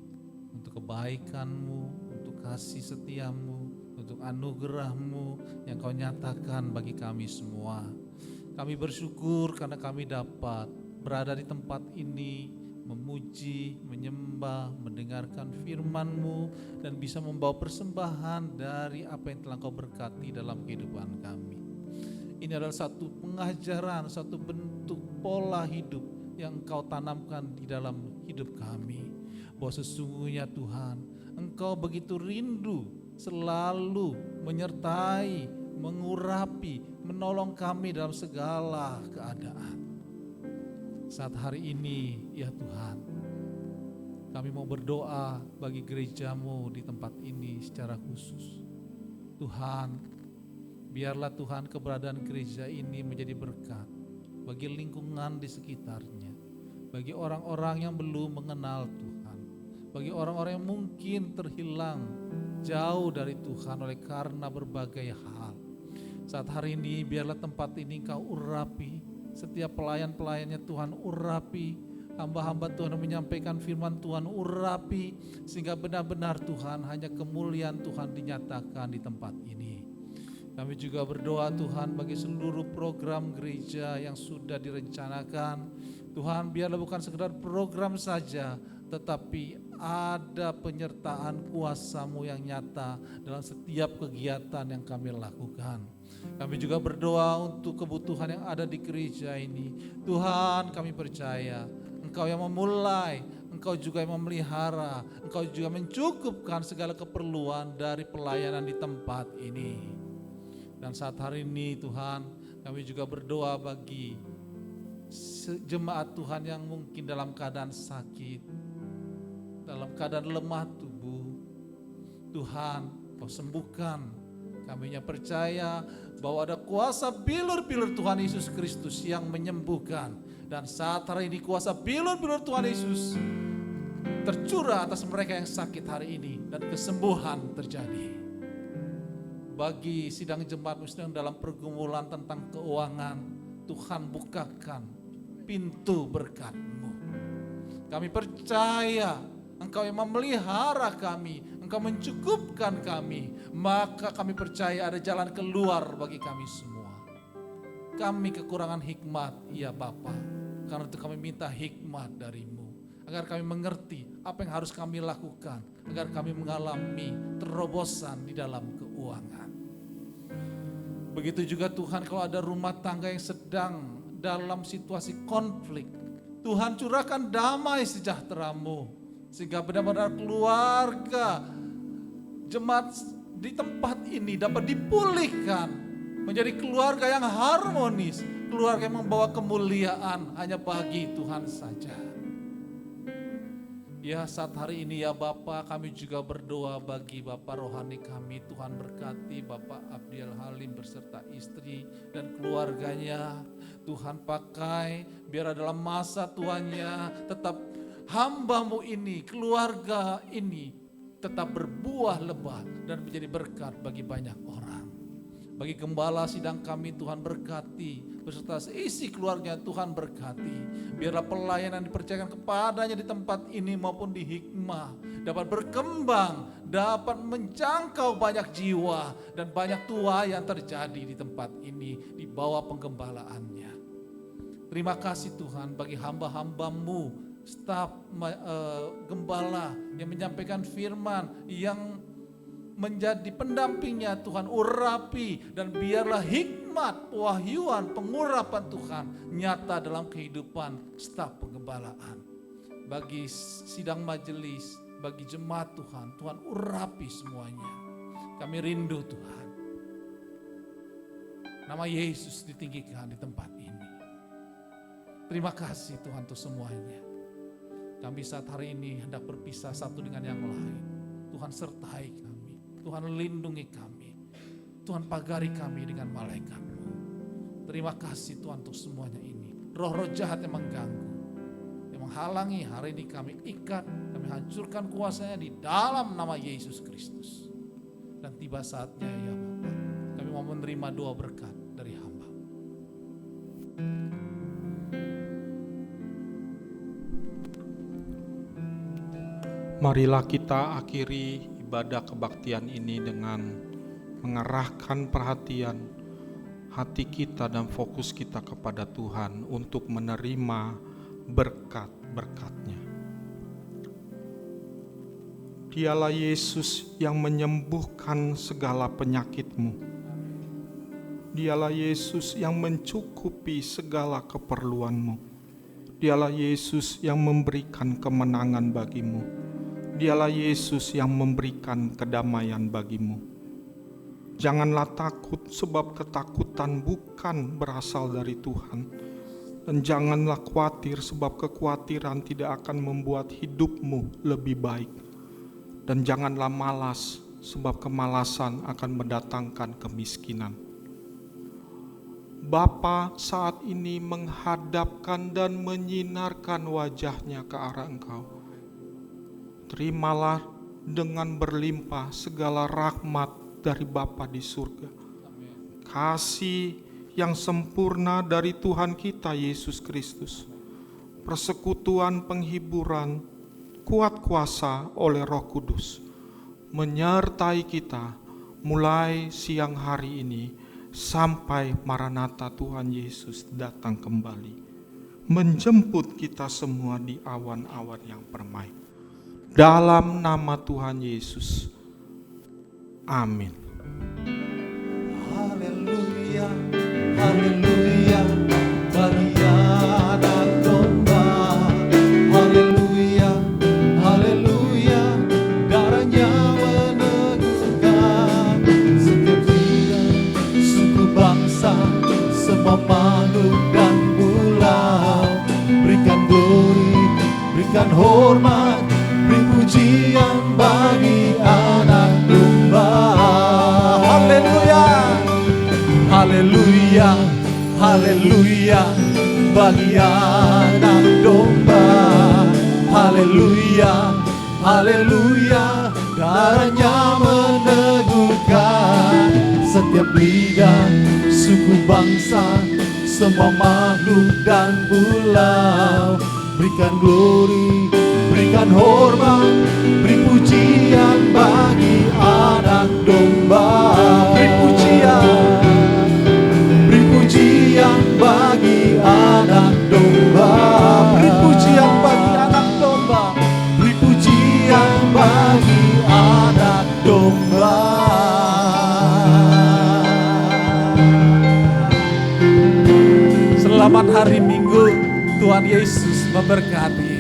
untuk kebaikan-Mu, untuk kasih setia-Mu, untuk anugerah-Mu yang Kau nyatakan bagi kami semua. Kami bersyukur karena kami dapat berada di tempat ini, memuji, menyembah, mendengarkan firman-Mu, dan bisa membawa persembahan dari apa yang telah Kau berkati dalam kehidupan kami. Ini adalah satu pengajaran, satu bentuk pola hidup yang Kau tanamkan di dalam hidup kami. Bahwa sesungguhnya Tuhan, Engkau begitu rindu selalu menyertai, mengurapi, menolong kami dalam segala keadaan. Saat hari ini, ya Tuhan, kami mau berdoa bagi gereja-Mu di tempat ini secara khusus. Tuhan, biarlah Tuhan keberadaan gereja ini menjadi berkat bagi lingkungan di sekitarnya, bagi orang-orang yang belum mengenal Tuhan, bagi orang-orang yang mungkin terhilang jauh dari Tuhan oleh karena berbagai hal. Saat hari ini biarlah tempat ini Kau urapi, setiap pelayan-pelayannya Tuhan urapi, hamba-hamba Tuhan yang menyampaikan firman Tuhan urapi, sehingga benar-benar Tuhan hanya kemuliaan Tuhan dinyatakan di tempat ini. Kami juga berdoa Tuhan bagi seluruh program gereja yang sudah direncanakan. Tuhan, biarlah bukan sekedar program saja, tetapi ada penyertaan kuasa-Mu yang nyata dalam setiap kegiatan yang kami lakukan. Kami juga berdoa untuk kebutuhan yang ada di gereja ini. Tuhan, kami percaya Engkau yang memulai, Engkau juga yang memelihara, Engkau juga mencukupkan segala keperluan dari pelayanan di tempat ini. Dan saat hari ini Tuhan, kami juga berdoa bagi jemaat Tuhan yang mungkin dalam keadaan sakit, dalam keadaan lemah tubuh. Tuhan, Kau sembuhkan. Kami yang percaya bahwa ada kuasa bilur-bilur Tuhan Yesus Kristus yang menyembuhkan. Dan saat hari ini kuasa bilur-bilur Tuhan Yesus tercurah atas mereka yang sakit hari ini, dan kesembuhan terjadi. Bagi sidang jemaat sedang dalam pergumulan tentang keuangan, Tuhan bukakan pintu berkat-Mu. Kami percaya Engkau yang memelihara kami, Engkau mencukupkan kami, maka kami percaya ada jalan keluar bagi kami semua. Kami kekurangan hikmat, ya Bapa, karena itu kami minta hikmat dari-Mu, agar kami mengerti apa yang harus kami lakukan, agar kami mengalami terobosan di dalam keuangan. Begitu juga Tuhan, kalau ada rumah tangga yang sedang dalam situasi konflik, Tuhan curahkan damai sejahtera-Mu, sehingga benar-benar keluarga jemaat di tempat ini dapat dipulihkan menjadi keluarga yang harmonis, keluarga yang membawa kemuliaan hanya bagi Tuhan saja. Ya, saat hari ini ya Bapa, kami juga berdoa bagi Bapak rohani kami. Tuhan berkati Bapak Abdiel Halim beserta istri dan keluarganya. Tuhan pakai biar dalam masa tuanya tetap hamba-Mu ini, keluarga ini tetap berbuah lebat dan menjadi berkat bagi banyak orang. Bagi gembala sidang kami, Tuhan berkati beserta seisi keluarga, Tuhan berkati. Biarlah pelayanan dipercayakan kepadanya di tempat ini maupun di Hikmah dapat berkembang, dapat menjangkau banyak jiwa dan banyak tua yang terjadi di tempat ini di bawah penggembalaannya. Terima kasih Tuhan bagi hamba-hamba-Mu, staf gembala yang menyampaikan firman, yang menjadi pendampingnya Tuhan, urapi dan biarlah hikmat, pewahyuan, pengurapan Tuhan nyata dalam kehidupan staf penggembalaan. Bagi sidang majelis, bagi jemaat Tuhan, Tuhan urapi semuanya. Kami rindu Tuhan, nama Yesus ditinggikan di tempat ini. Terima kasih Tuhan untuk semuanya. Kami saat hari ini hendak berpisah satu dengan yang lain. Tuhan sertai kami, Tuhan lindungi kami, Tuhan pagari kami dengan malaikat-Mu. Terima kasih Tuhan untuk semuanya ini. Roh-roh jahat yang mengganggu, yang menghalangi hari ini kami ikat, kami hancurkan kuasanya di dalam nama Yesus Kristus. Dan tiba saatnya ya Bapa, kami mau menerima doa berkat dari hamba. Marilah kita akhiri ibadah kebaktian ini dengan mengarahkan perhatian hati kita dan fokus kita kepada Tuhan untuk menerima berkat-berkat-Nya. Dialah Yesus yang menyembuhkan segala penyakitmu. Dialah Yesus yang mencukupi segala keperluanmu. Dialah Yesus yang memberikan kemenangan bagimu. Dialah Yesus yang memberikan kedamaian bagimu. Janganlah takut, sebab ketakutan bukan berasal dari Tuhan. Dan janganlah khawatir, sebab kekhawatiran tidak akan membuat hidupmu lebih baik. Dan janganlah malas, sebab kemalasan akan mendatangkan kemiskinan. Bapa saat ini menghadapkan dan menyinarkan wajah-Nya ke arah Engkau. Terimalah dengan berlimpah segala rahmat dari Bapa di surga. Kasih yang sempurna dari Tuhan kita Yesus Kristus. Persekutuan penghiburan, kuat kuasa oleh Roh Kudus menyertai kita mulai siang hari ini sampai Maranatha Tuhan Yesus datang kembali menjemput kita semua di awan-awan yang permai. Dalam nama Tuhan Yesus, amin. Haleluya, haleluya, bagi anak domba. Haleluya, haleluya, darahnya meneguhkan setiap lidah, suku bangsa, semua makhluk dan pulau. Berikan glory, berikan hormat, beri pujian bagi anak domba. Haleluya, haleluya, haleluya, bagi anak domba. Haleluya, haleluya, darahnya meneguhkan setiap lidah, suku bangsa, semua makhluk dan pulau. Berikan glory, berikan hormat, beri pujian bagi anak domba. Beri pujian bagi anak domba. Beri pujian bagi anak domba. Beri pujian bagi anak domba. Selamat hari Minggu, Tuhan Yesus memberkati.